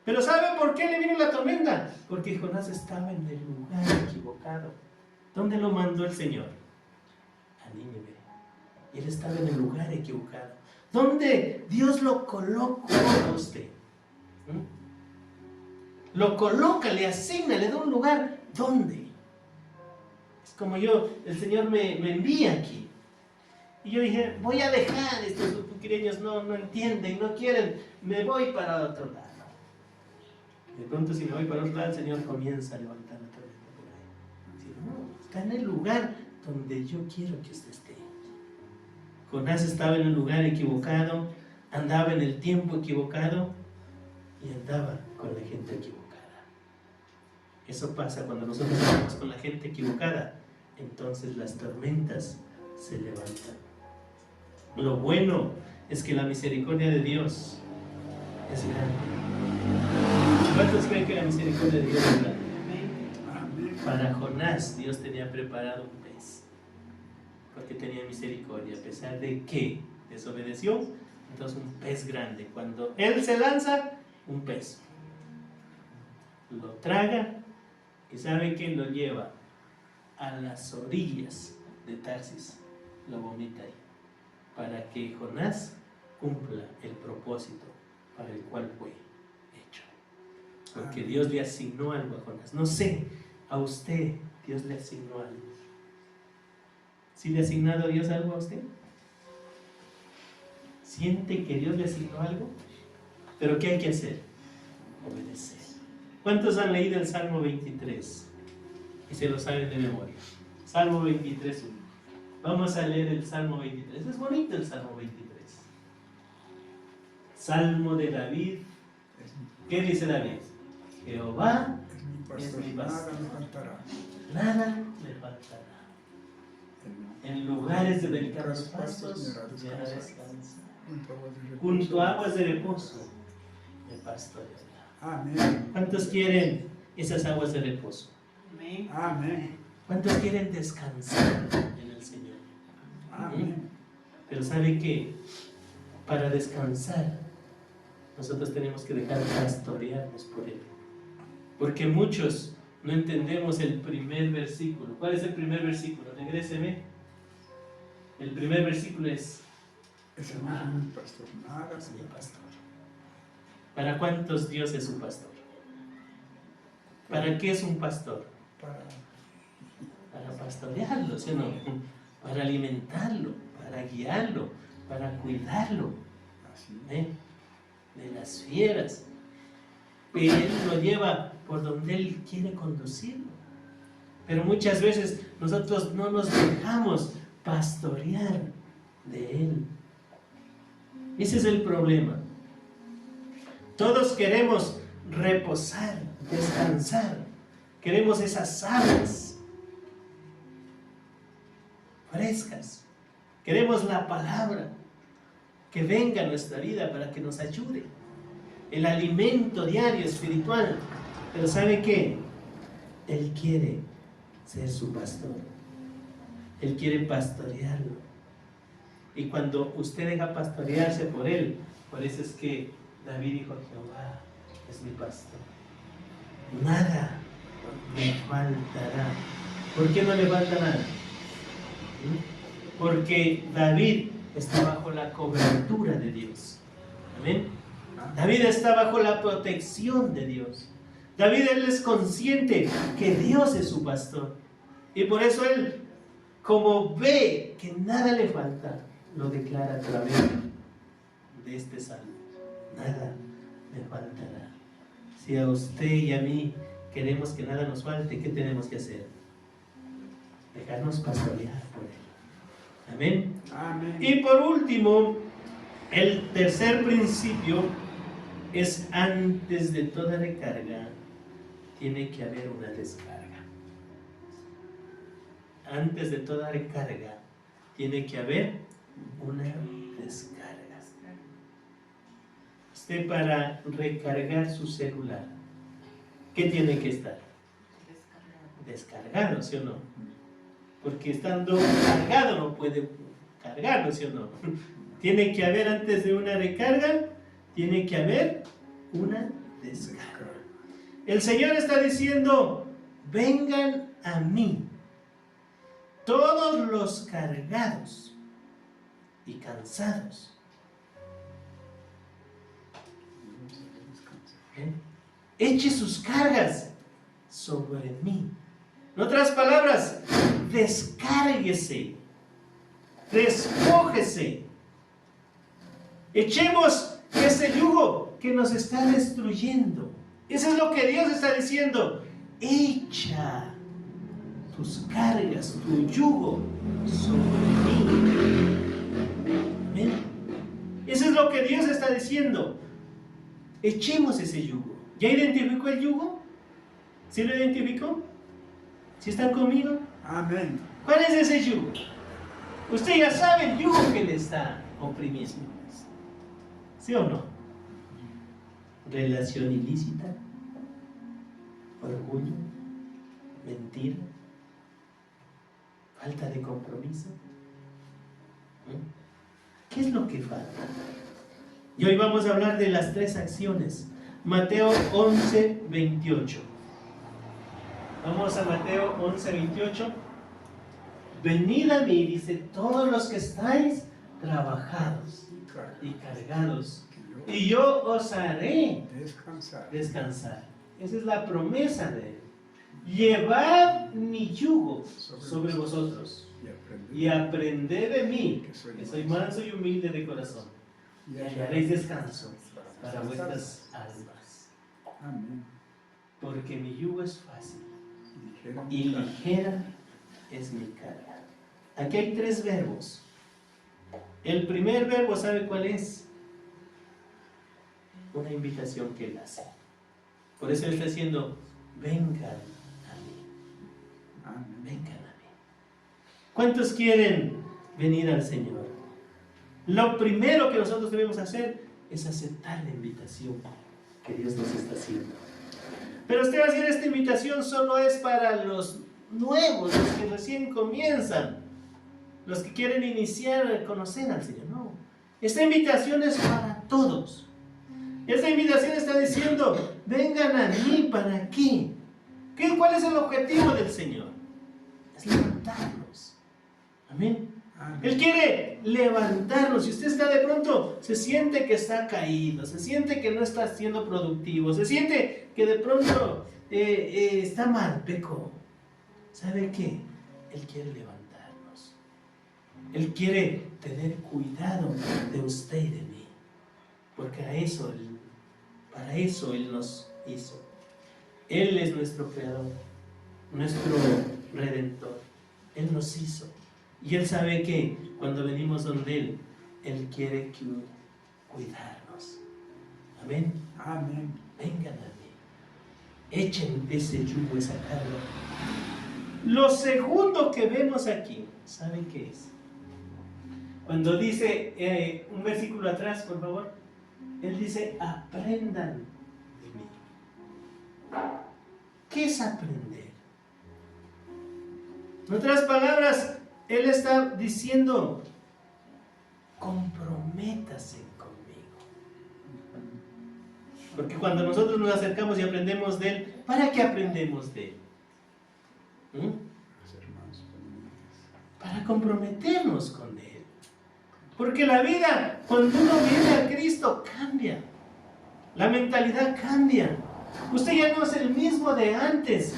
Pero ¿sabe por qué le vino la tormenta? Porque Jonás estaba en el lugar equivocado. ¿Dónde lo mandó el Señor? A Nínive. Él estaba en el lugar equivocado. ¿Dónde Dios lo colocó a usted? Lo coloca, le asigna, le da un lugar. ¿Dónde? Es como el Señor me envía aquí. Y yo dije, voy a dejar, estos upuquireños no entienden, no quieren, me voy para otro lado. De pronto si me voy para otro lado, el Señor comienza a levantar la tormenta por ahí. Si no, está en el lugar donde yo quiero que usted esté. Jonás estaba en el lugar equivocado, andaba en el tiempo equivocado y andaba con la gente equivocada. Eso pasa cuando nosotros estamos con la gente equivocada, entonces las tormentas se levantan. Lo bueno es que la misericordia de Dios es grande. ¿Cuántos creen que la misericordia de Dios es grande? Para Jonás Dios tenía preparado un pez, porque tenía misericordia, a pesar de que desobedeció. Entonces un pez grande, cuando él se lanza, un pez lo traga y sabe que lo lleva a las orillas de Tarsis, lo vomita ahí, para que Jonás cumpla el propósito para el cual fue hecho. Porque Dios le asignó algo a Jonás. No sé, a usted Dios le asignó algo. ¿Sí le ha asignado a Dios algo a usted? ¿Siente que Dios le asignó algo? ¿Pero qué hay que hacer? Obedecer. ¿Cuántos han leído el Salmo 23? Y se lo saben de memoria. Salmo 23.1. Vamos a leer el Salmo 23. Es bonito el Salmo 23. Salmo de David. ¿Qué dice David? Jehová es mi pastor, nada me faltará. nada me faltará. En lugares de delicados pastos me hará descansar. Junto a aguas de reposo me pastoreará. Amén. ¿Cuántos quieren esas aguas de reposo? Amén. Amén. ¿Cuántos quieren descansar en el Señor? Amén. Pero ¿sabe qué? Para descansar, nosotros tenemos que dejar pastorearnos por Él. Porque muchos no entendemos el primer versículo. ¿Cuál es el primer versículo? Regréseme. El primer versículo es: Ese no es mi pastor, nada es mi me pastor. ¿Para cuántos Dios es su pastor? ¿Para qué es un pastor? Para pastorearlo, ¿sí o no? Para alimentarlo, para guiarlo, para cuidarlo, ¿eh? De las fieras. Pero Él lo lleva por donde Él quiere conducirlo. Pero muchas veces nosotros no nos dejamos pastorear de Él. Ese es el problema. Todos queremos reposar, descansar. Queremos esas aguas frescas. Queremos la palabra que venga a nuestra vida para que nos ayude. El alimento diario espiritual. Pero ¿sabe qué? Él quiere ser su pastor. Él quiere pastorearlo. Y cuando usted deja pastorearse por Él, por eso es que David dijo: Jehová es mi pastor. Nada me faltará. ¿Por qué no le falta nada? Porque David está bajo la cobertura de Dios. Amén. David está bajo la protección de Dios. David, él es consciente que Dios es su pastor. Y por eso él, como ve que nada le falta, lo declara a través de este salmo: nada me faltará. Si a usted y a mí queremos que nada nos falte, ¿qué tenemos que hacer? Dejarnos pastorear por Él. Amén. Amén. Y por último, el tercer principio es: antes de toda recarga tiene que haber una descarga. Antes de toda recarga tiene que haber una descarga. Usted, para recargar su celular, ¿qué tiene que estar? Descargado, ¿sí o no? Porque estando cargado no puede cargarlo, ¿sí o no? Tiene que haber, antes de una recarga, tiene que haber una descarga. El Señor está diciendo: vengan a mí todos los cargados y cansados. Eche sus cargas sobre mí. En otras palabras, descárguese, despójese. Echemos ese yugo que nos está destruyendo. Eso es lo que Dios está diciendo: echa tus cargas, tu yugo sobre mí. ¿Ven? Eso es lo que Dios está diciendo. Echemos ese yugo. ¿Ya identificó el yugo? ¿Sí lo identificó? ¿Sí están conmigo? Amén. ¿Cuál es ese yugo? Usted ya sabe el yugo que le está oprimiendo. ¿Sí o no? Relación ilícita, orgullo, mentira, falta de compromiso. ¿Qué es lo que falta? Y hoy vamos a hablar de las tres acciones. Mateo 11:28. Vamos a Mateo 11:28. Venid a mí, dice, todos los que estáis trabajados y cargados, y yo os haré descansar. Esa es la promesa de Él. Llevad mi yugo sobre vosotros y aprended de mí, que soy manso y humilde de corazón, y hallaréis descanso para vuestras almas. Amén. Porque mi yugo es fácil y ligera es mi carga. Aquí hay 3 verbos. El primer verbo, ¿sabe cuál es? Una invitación que él hace. Por eso él está diciendo, vengan a mí. Vengan a mí. ¿Cuántos quieren venir al Señor? Lo primero que nosotros debemos hacer es aceptar la invitación que Dios nos está haciendo. Pero usted va a decir, esta invitación solo es para los nuevos, los que recién comienzan, los que quieren iniciar a conocer al Señor. No, esta invitación es para todos. Esta invitación está diciendo, vengan a mí, ¿para qué? ¿Cuál es el objetivo del Señor? Es levantarnos. Amén. Él quiere levantarnos. Si usted está de pronto, se siente que está caído, se siente que no está siendo productivo, se siente que de pronto está mal, pecó. ¿Sabe qué? Él quiere levantarnos. Él quiere tener cuidado de usted y de mí. Porque para eso Él nos hizo. Él es nuestro creador, nuestro redentor. Él nos hizo. Y Él sabe que cuando venimos donde Él quiere cuidarnos. Amén. Amén. Vengan a mí. Echen ese yugo, esa carga. Lo segundo que vemos aquí, ¿saben qué es? Cuando dice, un versículo atrás, por favor, Él dice, aprendan de mí. ¿Qué es aprender? En otras palabras, Él está diciendo, comprométase conmigo. Porque cuando nosotros nos acercamos y aprendemos de Él, ¿para qué aprendemos de Él? Para comprometernos con Él. Porque la vida, cuando uno viene a Cristo, cambia. La mentalidad cambia. Usted ya no es el mismo de antes.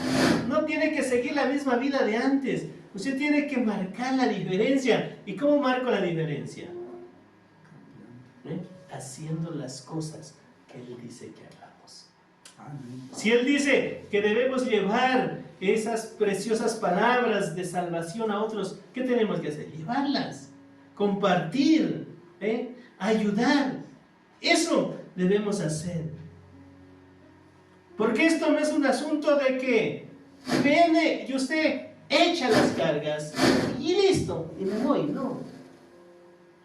No tiene que seguir la misma vida de antes. Usted tiene que marcar la diferencia. ¿Y cómo marco la diferencia? Haciendo las cosas que Él dice que hagamos. Si Él dice que debemos llevar esas preciosas palabras de salvación a otros, ¿qué tenemos que hacer? Llevarlas, compartir, ayudar. Eso debemos hacer. Porque esto no es un asunto de que viene y usted echa las cargas y listo, y me voy. No.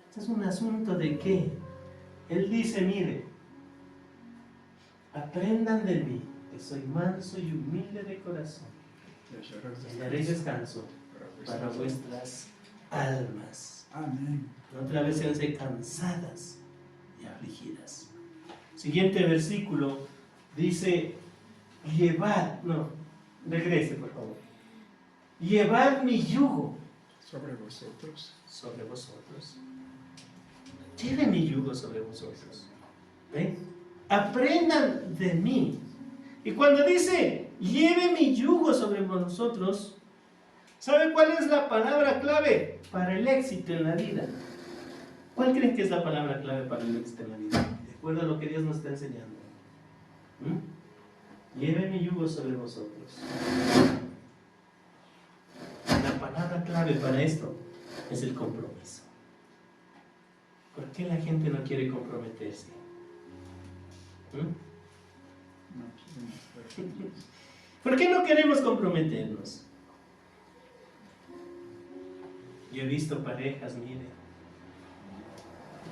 Este es un asunto de que Él dice, mire, aprendan de mí, que soy manso y humilde de corazón, y haréis descanso para vuestras almas. Amén. Otra vez se cansadas y afligidas. Siguiente versículo dice, regrese por favor. Llevad mi yugo sobre vosotros. Sobre vosotros. Lleve mi yugo sobre vosotros. ¿Ven? Aprendan de mí. Y cuando dice, lleve mi yugo sobre vosotros, ¿sabe cuál es la palabra clave para el éxito en la vida? ¿Cuál creen que es la palabra clave para el éxito en la vida? De acuerdo a lo que Dios nos está enseñando. Lleve mi yugo sobre vosotros. La palabra clave para esto es el compromiso. ¿Por qué la gente no quiere comprometerse? ¿Por qué no queremos comprometernos? Yo he visto parejas, miren,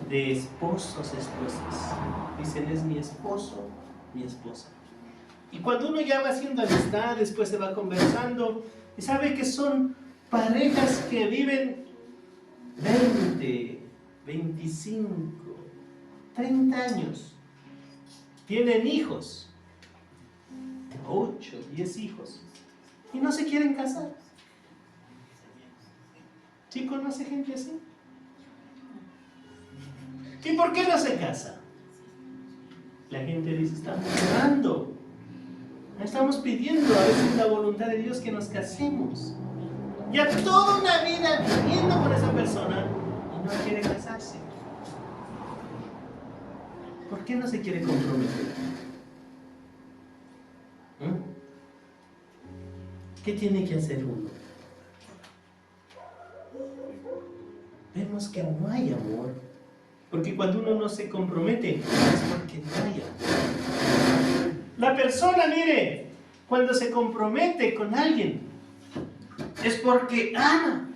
de esposos, esposas. Dicen, es mi esposo, mi esposa. Y cuando uno ya va haciendo amistad, después se va conversando, y sabe que son parejas que viven 20, 25, 30 años. Tienen hijos, 8, 10 hijos, y no se quieren casar. ¿Sí conoce gente así? ¿Y por qué no se casa? La gente dice, estamos orando, estamos pidiendo a veces la voluntad de Dios que nos casemos. Ya toda una vida viviendo con esa persona y no quiere casarse. ¿Por qué no se quiere comprometer? ¿Qué tiene que hacer uno? vemos que no hay amor. Porque cuando uno no se compromete, es porque no hay amor. La persona, mire, cuando se compromete con alguien, es porque ama.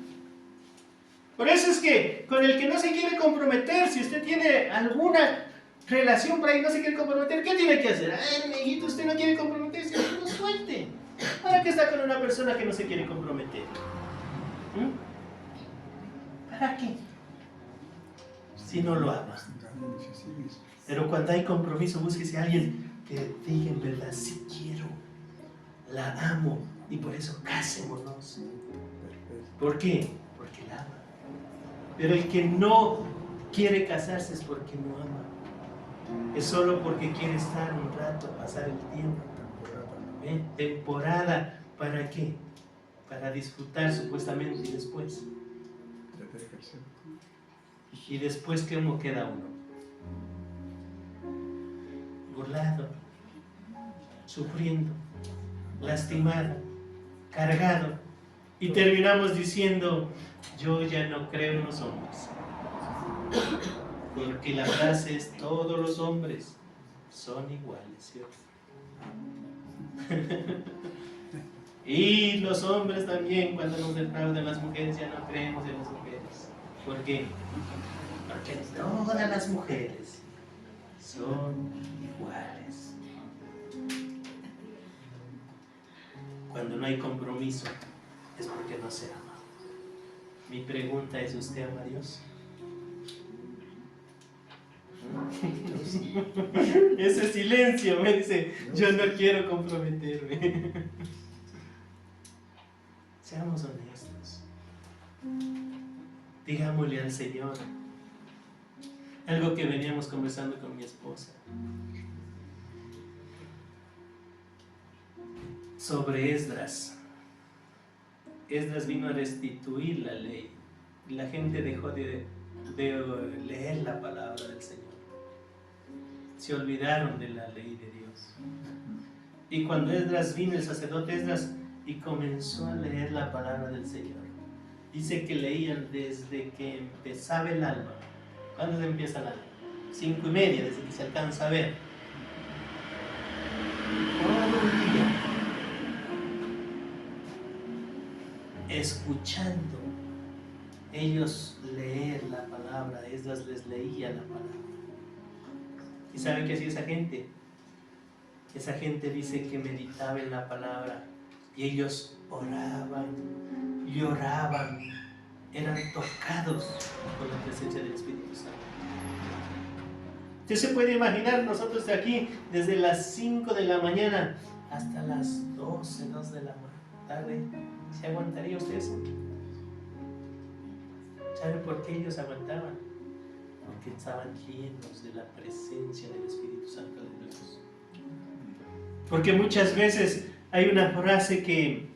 Por eso es que con el que no se quiere comprometer, si usted tiene alguna relación por ahí, no se quiere comprometer, ¿qué tiene que hacer? Ay, amiguito, usted no quiere comprometerse, no suelte. ¿Para qué está con una persona que no se quiere comprometer? ¿Para qué? Si no lo ama. Pero cuando hay compromiso, búsquese a alguien que diga en verdad, sí quiero, la amo, y por eso casémonos. ¿Por qué? Porque la ama. Pero el que no quiere casarse es porque no ama. Es solo porque quiere estar un rato, pasar el tiempo. Temporada, ¿para qué? Para disfrutar supuestamente y después. Y después, ¿cómo queda uno? Burlado, sufriendo, lastimado, cargado. Y terminamos diciendo, yo ya no creo en los hombres. Porque la frase es, todos los hombres son iguales, ¿cierto? Y los hombres también, cuando nos defraudan las mujeres, ya no creemos en las mujeres. ¿Por qué? Porque todas las mujeres son iguales. Cuando no hay compromiso, es porque no se ama. Mi pregunta es, ¿usted ama a Dios? Ese silencio me dice, yo no quiero comprometerme. Seamos honestos. Digámosle al Señor algo que veníamos conversando con mi esposa sobre Esdras. Esdras vino a restituir la ley. La gente dejó de leer la palabra del Señor. Se olvidaron de la ley de Dios. Y cuando Esdras vino, el sacerdote Esdras, y comenzó a leer la palabra del Señor, dice que leían desde que empezaba el alba. ¿Cuándo se empieza el alba? 5:30, desde que se alcanza a ver. Todo el día escuchando ellos leer la palabra. Esdras les leía la palabra. ¿Y saben qué hacía esa gente? Esa gente dice que meditaba en la palabra y ellos oraban, lloraban, eran tocados por la presencia del Espíritu Santo. Usted se puede imaginar nosotros de aquí, desde las 5 de la mañana hasta las 12, 2 de la tarde. ¿Se aguantaría usted eso? ¿Sabe por qué ellos aguantaban? Porque estaban llenos de la presencia del Espíritu Santo de Dios. Porque muchas veces hay una frase que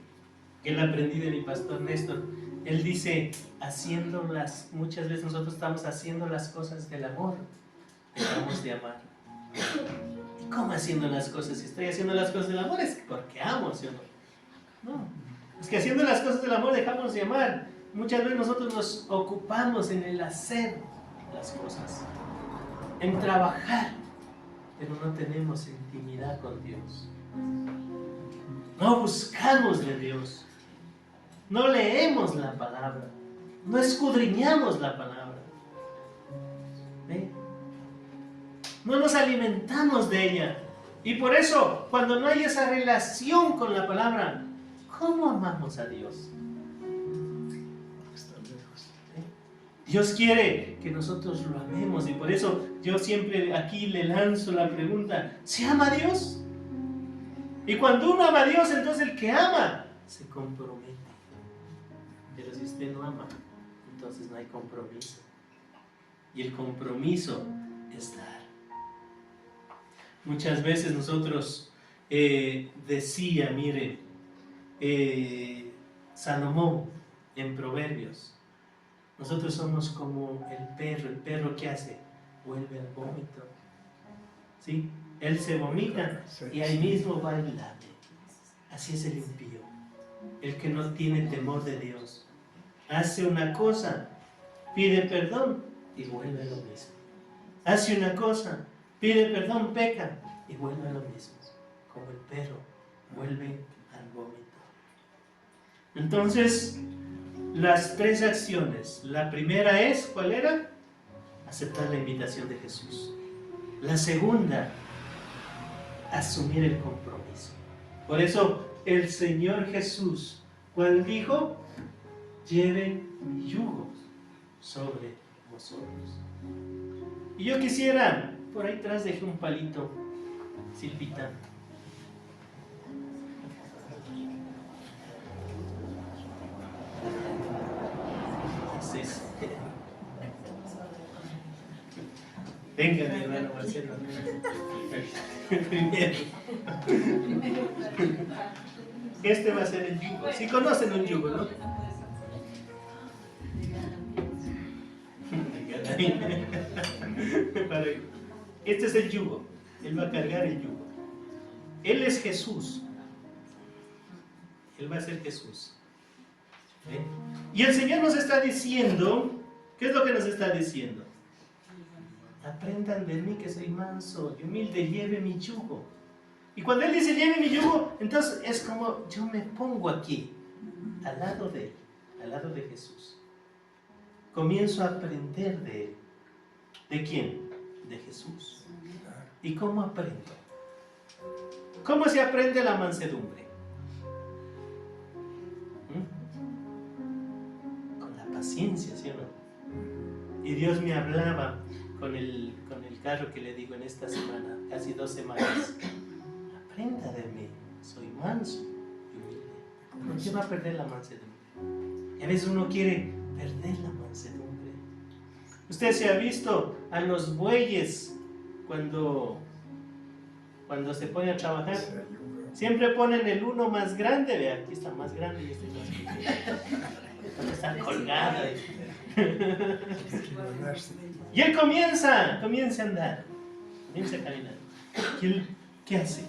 la aprendí de mi pastor Néstor. Él dice, muchas veces nosotros estamos haciendo las cosas del amor, dejamos de amar. ¿Y cómo haciendo las cosas? Si estoy haciendo las cosas del amor es porque amo, ¿sí o no? No, es que haciendo las cosas del amor dejamos de amar. Muchas veces nosotros nos ocupamos en el hacer las cosas, en trabajar, pero no tenemos intimidad con Dios. No buscamos de Dios. No leemos la palabra. No escudriñamos la palabra. ¿Ve? No nos alimentamos de ella. Y por eso, cuando no hay esa relación con la palabra, ¿cómo amamos a Dios? Dios quiere que nosotros lo amemos y por eso yo siempre aquí le lanzo la pregunta, ¿se ama a Dios? Y cuando uno ama a Dios, entonces el que ama se compromete. Pero si usted no ama, entonces no hay compromiso. Y el compromiso es dar. Muchas veces nosotros decía, mire, Salomón en Proverbios, nosotros somos como el perro que hace, vuelve al vómito, ¿sí? Él se vomita y ahí mismo va el lame. Así es el impío, el que no tiene temor de Dios. hace una cosa, pide perdón y vuelve a lo mismo. Hace una cosa, pide perdón, peca y vuelve a lo mismo. Como el perro vuelve al vómito. Entonces, las tres acciones. La primera es, ¿cuál era? Aceptar la invitación de Jesús. La segunda, asumir el compromiso. Por eso el Señor Jesús, cuando dijo, lleven mi yugo sobre vosotros. Y yo quisiera, por ahí atrás dejé un palito, Silvita. Entonces, venga mi hermano Marcelo. Primero. Este va a ser el yugo. Si conocen un yugo, ¿no? Este es el yugo. Él va a cargar el yugo. Él es Jesús. Él va a ser Jesús. ¿Eh? Y el Señor nos está diciendo, ¿qué es lo que nos está diciendo? Aprendan de mí que soy manso y humilde, lleve mi yugo. Y cuando Él dice lleve mi yugo, entonces es como yo me pongo aquí, al lado de Él, al lado de Jesús. Comienzo a aprender de Él. ¿De quién? De Jesús. ¿Y cómo aprendo? ¿Cómo se aprende la mansedumbre? Con la paciencia, ¿sí o no? Y Dios me hablaba con el carro que le digo en esta semana, casi 2 semanas. Aprenda de mí, soy manso y humilde. ¿Por qué va a perder la mansedumbre? Y a veces uno quiere perder la mansedumbre. Usted se ha visto a los bueyes cuando se pone a trabajar, siempre ponen el uno más grande, vea, aquí está más grande y este más pequeño. Está colgado. Y él comienza a andar, comienza a caminar. ¿Y él qué hace?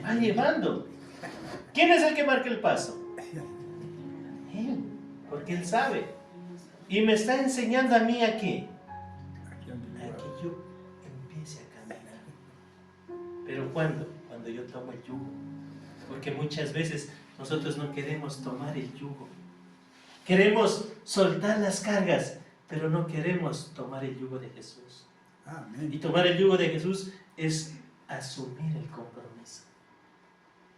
Va llevando. ¿Quién es el que marca el paso? Él, porque él sabe. Y me está enseñando a mí a qué. A que yo empiece a caminar. ¿Pero cuándo? Cuando yo tomo el yugo. Porque muchas veces nosotros no queremos tomar el yugo. Queremos soltar las cargas, pero no queremos tomar el yugo de Jesús. Amén. Y tomar el yugo de Jesús es asumir el compromiso.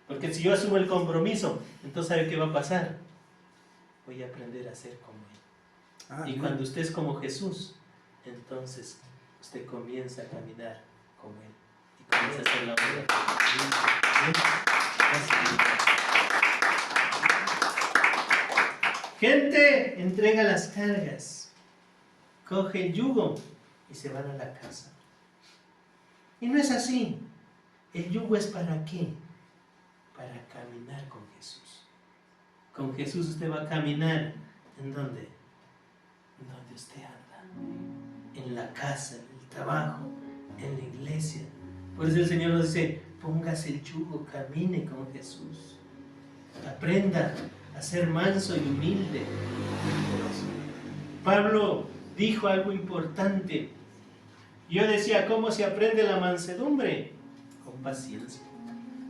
Porque si yo asumo el compromiso, entonces ¿sabe qué va a pasar? Voy a aprender a ser como Él. Amén. Y cuando usted es como Jesús, entonces usted comienza a caminar como Él. Y comienza a hacer la obra. Gente entrega las cargas, coge el yugo y se van a la casa. Y no es así. El yugo es ¿para qué? Para caminar con Jesús. Con Jesús usted va a caminar. ¿En dónde? En donde usted anda. En la casa, en el trabajo, en la iglesia. Por eso el Señor nos dice, póngase el yugo, camine con Jesús. Aprenda a ser manso y humilde. Pablo dijo algo importante. Yo decía, ¿cómo se aprende la mansedumbre? Con paciencia.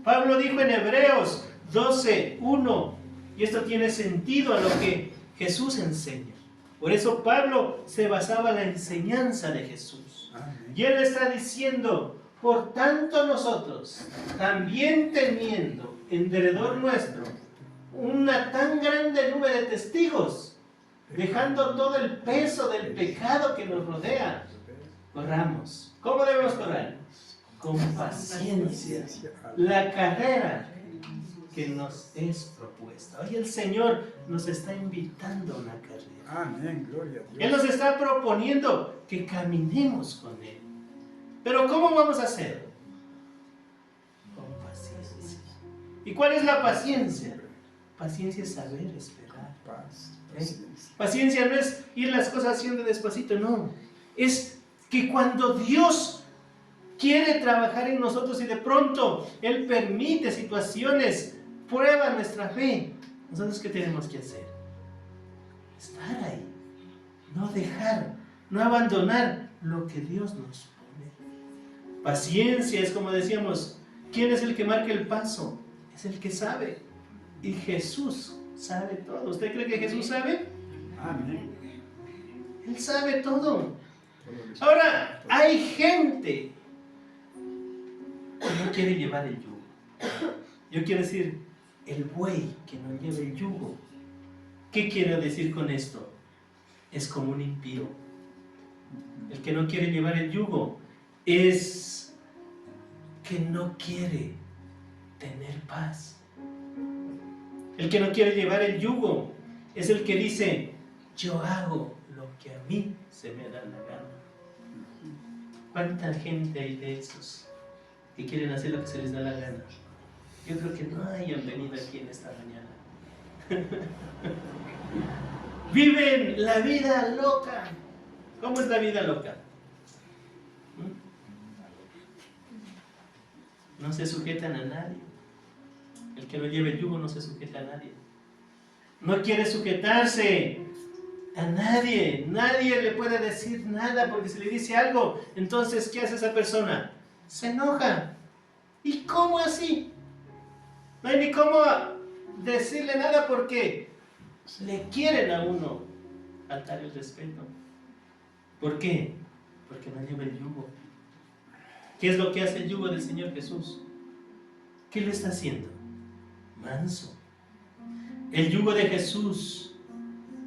Pablo dijo en Hebreos 12:1, y esto tiene sentido a lo que Jesús enseña. Por eso Pablo se basaba en la enseñanza de Jesús. Y él está diciendo, por tanto nosotros, también teniendo en derredor nuestro una tan grande nube de testigos, dejando todo el peso del pecado que nos rodea, corramos. ¿Cómo debemos correr? Con paciencia la carrera que nos es propuesta. Hoy el Señor nos está invitando a una carrera. Amén, gloria a Dios. Él nos está proponiendo que caminemos con Él. Pero ¿cómo vamos a hacerlo? Con paciencia. ¿Y cuál es la paciencia? Paciencia es saber esperar. Paciencia no es ir las cosas haciendo despacito, no. Es que cuando Dios quiere trabajar en nosotros y de pronto Él permite situaciones, prueba nuestra fe, ¿Nosotros qué tenemos que hacer? Estar ahí, no dejar, no abandonar lo que Dios nos pone. Paciencia es como decíamos, ¿quién es el que marca el paso? Es el que sabe. Y Jesús sabe todo. ¿Usted cree que Jesús sabe? Amén. Él sabe todo. Ahora, hay gente que no quiere llevar el yugo. Yo quiero decir, el buey que no lleva el yugo. ¿Qué quiero decir con esto? Es como un impío. El que no quiere llevar el yugo es que no quiere tener paz. El que no quiere llevar el yugo es el que dice, yo hago lo que a mí se me da la gana. ¿Cuánta gente hay de esos que quieren hacer lo que se les da la gana? Yo creo que no hayan venido aquí en esta mañana. Viven la vida loca. ¿Cómo es la vida loca? No se sujetan a nadie. El que no lleva el yugo no se sujeta a nadie. No quiere sujetarse a nadie. Nadie le puede decir nada porque si le dice algo, entonces ¿qué hace esa persona? Se enoja. ¿Y cómo así? No hay ni cómo decirle nada porque le quieren a uno faltar el respeto. ¿Por qué? Porque no lleva el yugo. ¿Qué es lo que hace el yugo del Señor Jesús? ¿Qué lo está haciendo? Manso. El yugo de Jesús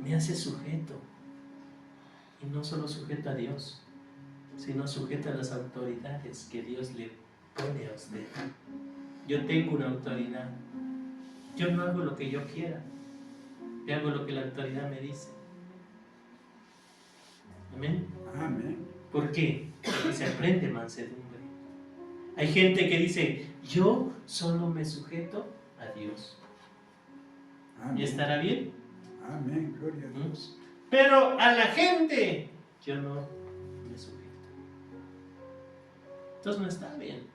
me hace sujeto. Y no solo sujeto a Dios, sino sujeto a las autoridades que Dios le pone a usted. Yo tengo una autoridad. Yo no hago lo que yo quiera. Yo hago lo que la autoridad me dice. ¿Amén? Amén. ¿Por qué? Porque se aprende mansedumbre. Hay gente que dice, yo solo me sujeto a Dios. Amén. ¿Y estará bien? Amén, gloria a Dios. Pero a la gente yo no me sujeto. Entonces no está bien.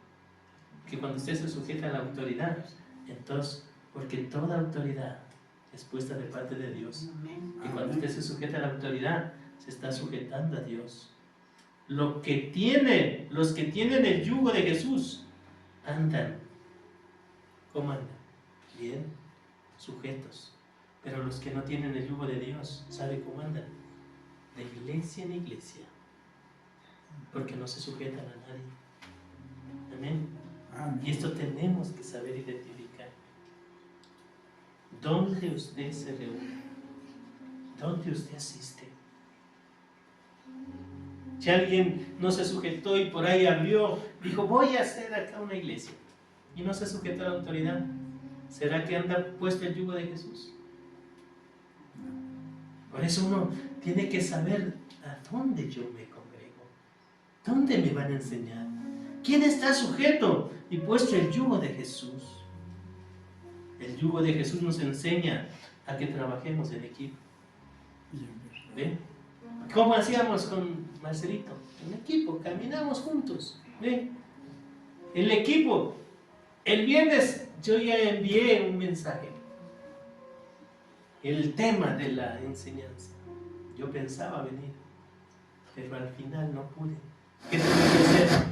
Que cuando usted se sujeta a la autoridad, entonces, porque toda autoridad es puesta de parte de Dios. Y cuando usted se sujeta a la autoridad, se está sujetando a Dios. Los que tienen el yugo de Jesús, andan. ¿Cómo andan? Bien, sujetos. Pero los que no tienen el yugo de Dios, ¿sabe cómo andan? De iglesia en iglesia. Porque no se sujetan a nadie. Amén. Amén. Y esto tenemos que saber identificar. ¿Dónde usted se reúne? ¿Dónde usted asiste? Si alguien no se sujetó y por ahí abrió, dijo, voy a hacer acá una iglesia, y no se sujetó a la autoridad, ¿será que anda puesto el yugo de Jesús? Por eso uno tiene que saber a dónde yo me congrego, dónde me van a enseñar, quién está sujeto y puesto el yugo de Jesús. El yugo de Jesús nos enseña a que trabajemos en equipo. ¿Ve? ¿Cómo hacíamos con Marcelito? En equipo, caminamos juntos. ¿Ve? El equipo. El viernes yo ya envié un mensaje. El tema de la enseñanza. Yo pensaba venir, pero al final no pude. ¿Qué tengo que hacer?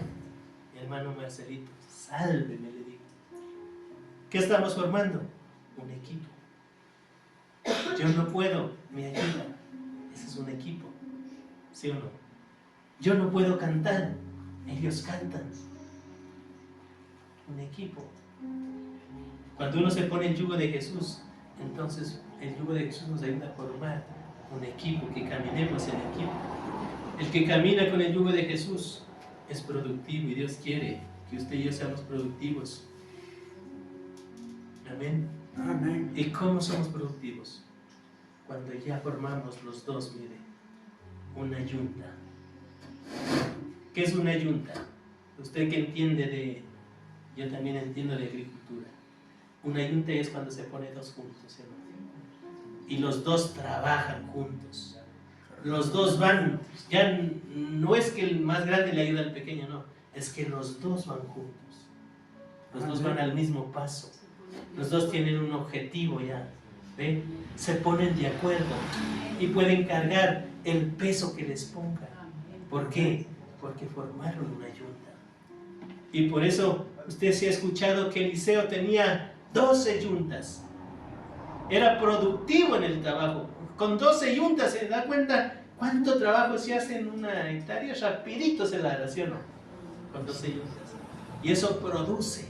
Mi hermano Marcelito, sálveme, le digo. ¿Qué estamos formando? Un equipo. Yo no puedo, me ayuda. Ese es un equipo. ¿Sí o no? Yo no puedo cantar, ellos cantan. Un equipo. Cuando uno se pone el yugo de Jesús, entonces el yugo de Jesús nos ayuda a formar un equipo, que caminemos en equipo. El que camina con el yugo de Jesús es productivo y Dios quiere que usted y yo seamos productivos. Amén. Amén. ¿Y cómo somos productivos? Cuando ya formamos los dos, mire, una yunta. ¿Qué es una yunta? Usted que entiende de... Yo también entiendo de agricultura. Una yunta es cuando se pone dos juntos, ¿sí? Y los dos trabajan juntos. Los dos van, ya no es que el más grande le ayuda al pequeño, no. Es que los dos van juntos. Los dos van al mismo paso. Los dos tienen un objetivo ya. ¿Ve? Se ponen de acuerdo y pueden cargar el peso que les ponga. ¿Por qué? Porque formaron una yunta. Y por eso usted se ha escuchado que Eliseo tenía 12 yuntas. Era productivo en el trabajo. Con 12 yuntas se da cuenta cuánto trabajo se hace en una hectárea. Rapidito se la hará, ¿sí o no? Con 12 yuntas. Y eso produce.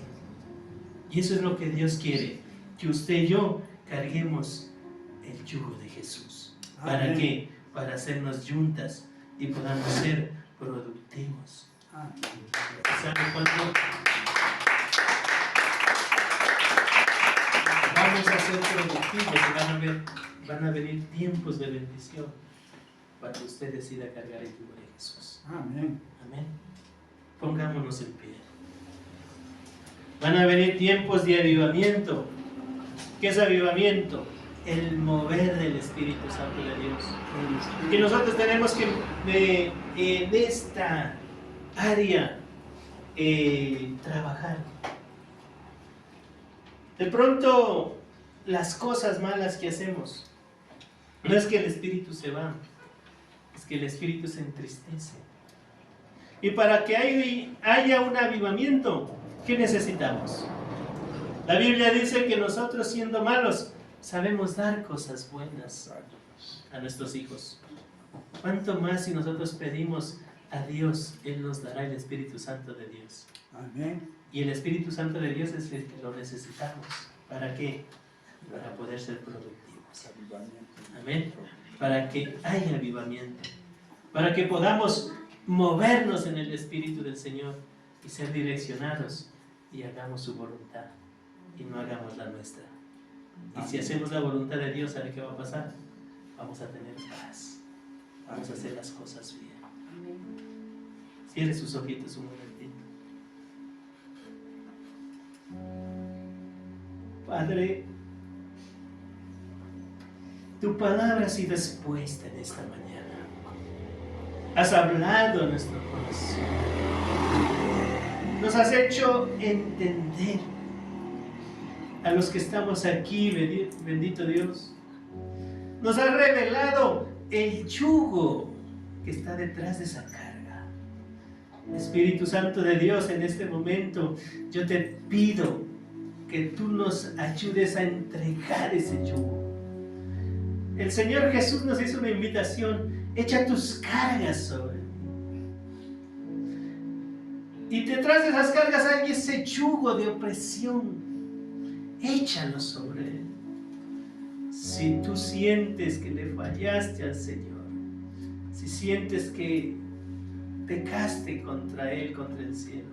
Y eso es lo que Dios quiere. Que usted y yo carguemos el yugo de Jesús. ¿Para Amén. qué? Para hacernos yuntas y podamos ser productivos. ¿Sabe cuándo? Vamos a ser productivos y van a venir tiempos de bendición cuando usted decida cargar el yugo de Jesús. Amén. Amén. Pongámonos en pie. Van a venir tiempos de avivamiento. ¿Qué es avivamiento? El mover del Espíritu Santo de Dios. Y nosotros tenemos que en esta área trabajar. De pronto las cosas malas que hacemos, no es que el Espíritu se va, es que el Espíritu se entristece. Y para que haya un avivamiento, ¿qué necesitamos? La Biblia dice que nosotros, siendo malos, sabemos dar cosas buenas a nuestros hijos. ¿Cuánto más si nosotros pedimos a Dios, Él nos dará el Espíritu Santo de Dios? Amén. Y el Espíritu Santo de Dios es el que lo necesitamos. ¿Para qué? Para poder ser productivos. Amén. Para que haya avivamiento. Para que podamos movernos en el Espíritu del Señor y ser direccionados y hagamos su voluntad y no hagamos la nuestra. Y si hacemos la voluntad de Dios, ¿sabe qué va a pasar? Vamos a tener paz. Vamos a hacer las cosas bien. Cierre sus ojitos un momentito. Padre, tu palabra ha sido expuesta en esta mañana. Has hablado a nuestro corazón. Nos has hecho entender a los que estamos aquí, bendito Dios. Nos has revelado el yugo que está detrás de esa carga. Espíritu Santo de Dios, en este momento yo te pido que tú nos ayudes a entregar ese yugo. El Señor Jesús nos hizo una invitación: echa tus cargas sobre mí. Y detrás de esas cargas hay ese yugo de opresión. Échalo sobre Él. Si tú sientes que le fallaste al Señor, si sientes que pecaste contra Él, contra el cielo,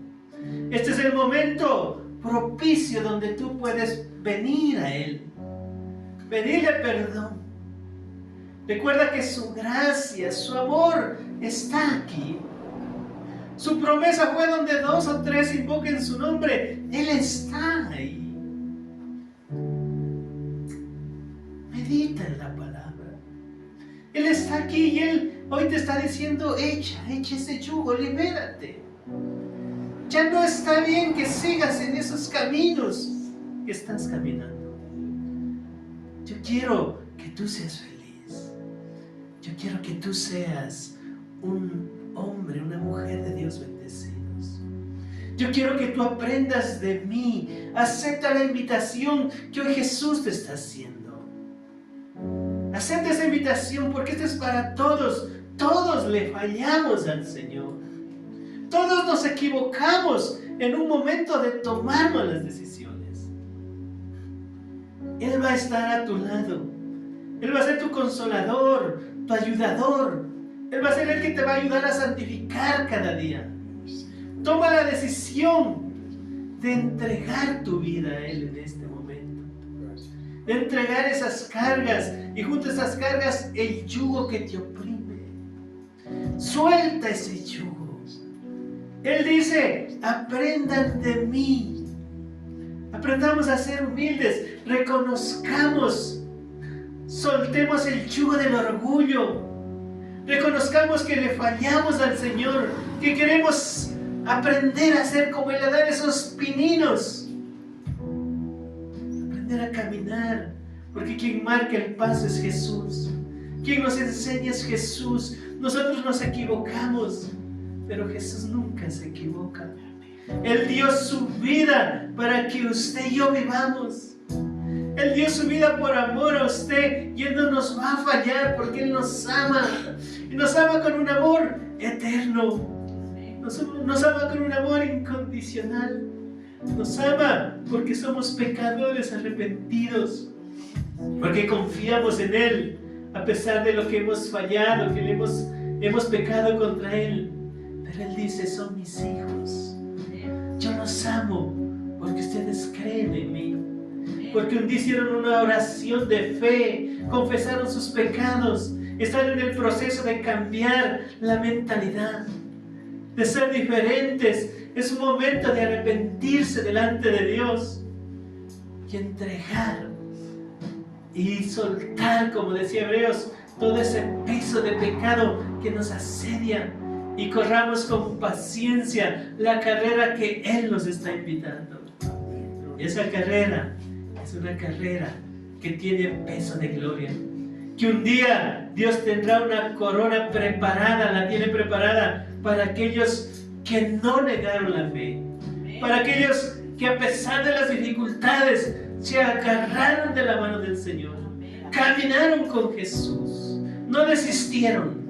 este es el momento propicio donde tú puedes venir a Él, pedirle perdón. Recuerda que su gracia, su amor está aquí. Su promesa fue: donde 2 o 3 invoquen su nombre, Él está ahí. Medita en la palabra. Él está aquí y Él hoy te está diciendo: echa ese yugo, libérate. Ya no está bien que sigas en esos caminos que estás caminando. Yo quiero que tú seas feliz. Yo quiero que tú seas un hombre, una mujer de Dios bendecidos. Yo quiero que tú aprendas de mí. Acepta la invitación que hoy Jesús te está haciendo. Acepta esa invitación, porque esto es para todos. Todos le fallamos al Señor. Todos nos equivocamos en un momento de tomar malas decisiones. Él va a estar a tu lado. Él va a ser tu consolador, tu ayudador. Él va a ser el que te va a ayudar a santificar cada día. Toma la decisión de entregar tu vida a Él en este momento. De entregar esas cargas, y junto a esas cargas el yugo que te oprime. Suelta ese yugo. Él dice: aprendan de mí. Aprendamos a ser humildes. Reconozcamos. Soltemos el yugo del orgullo. Reconozcamos que le fallamos al Señor, que queremos aprender a ser como Él, a dar esos pininos. Aprender a caminar porque quien marca el paso es Jesús. Quien nos enseña es Jesús. Nosotros nos equivocamos, pero Jesús nunca se equivoca. Él dio su vida para que usted y yo vivamos. Él dio su vida por amor a usted y Él no nos va a fallar porque Él nos ama. Y nos ama con un amor eterno. Nos ama con un amor incondicional. Nos ama porque somos pecadores arrepentidos. Porque confiamos en Él a pesar de lo que hemos fallado, que hemos pecado contra Él. Pero Él dice, son mis hijos. Yo los amo porque ustedes creen en mí. Porque un día hicieron una oración de fe, confesaron sus pecados, están en el proceso de cambiar la mentalidad, de ser diferentes. Es un momento de arrepentirse delante de Dios y entregar y soltar, como decía Hebreos, todo ese peso de pecado que nos asedia y corramos con paciencia la carrera que Él nos está invitando. Esa carrera es una carrera que tiene peso de gloria, que un día Dios tendrá una corona preparada, la tiene preparada para aquellos que no negaron la fe, para aquellos que a pesar de las dificultades se agarraron de la mano del Señor, caminaron con Jesús, no desistieron.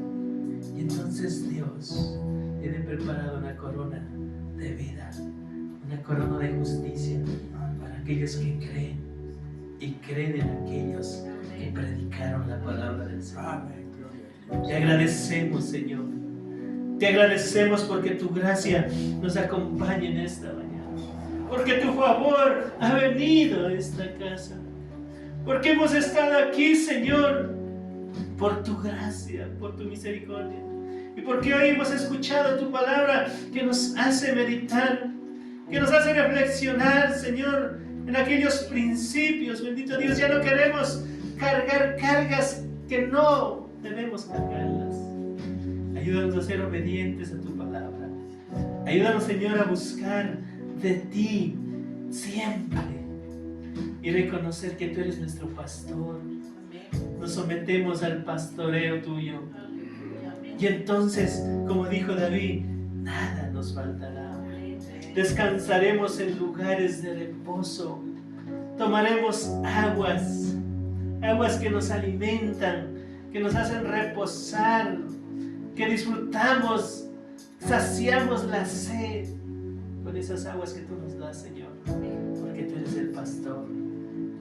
Y entonces Dios tiene preparado una corona de vida, una corona de justicia para aquellos que creen y creen en aquellos que predicaron la palabra del Señor. Te agradecemos, Señor. Te agradecemos porque tu gracia nos acompaña en esta mañana. Porque tu favor ha venido a esta casa. Porque hemos estado aquí, Señor, por tu gracia, por tu misericordia. Y porque hoy hemos escuchado tu palabra que nos hace meditar, que nos hace reflexionar, Señor, en aquellos principios. Bendito Dios, ya no queremos cargar cargas que no debemos cargarlas. Ayúdanos a ser obedientes a tu palabra. Ayúdanos, Señor, a buscar de ti siempre y reconocer que tú eres nuestro pastor. Nos sometemos al pastoreo tuyo y entonces, como dijo David, nada nos faltará. Descansaremos en lugares de reposo. Tomaremos aguas que nos alimentan, que nos hacen reposar, que disfrutamos, saciamos la sed con esas aguas que tú nos das, Señor, porque tú eres el pastor,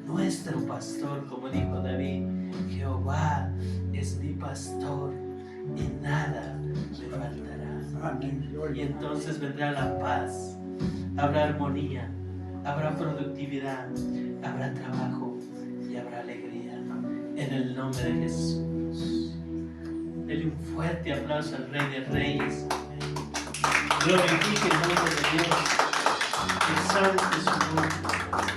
nuestro pastor, como dijo David. Jehová es mi pastor y nada me faltará. Y entonces vendrá la paz, habrá armonía, habrá productividad, habrá trabajo y habrá alegría. En el nombre de Jesús. Dele un fuerte aplauso al Rey de Reyes. Glorifique el nombre de Dios. Que santo es su nombre.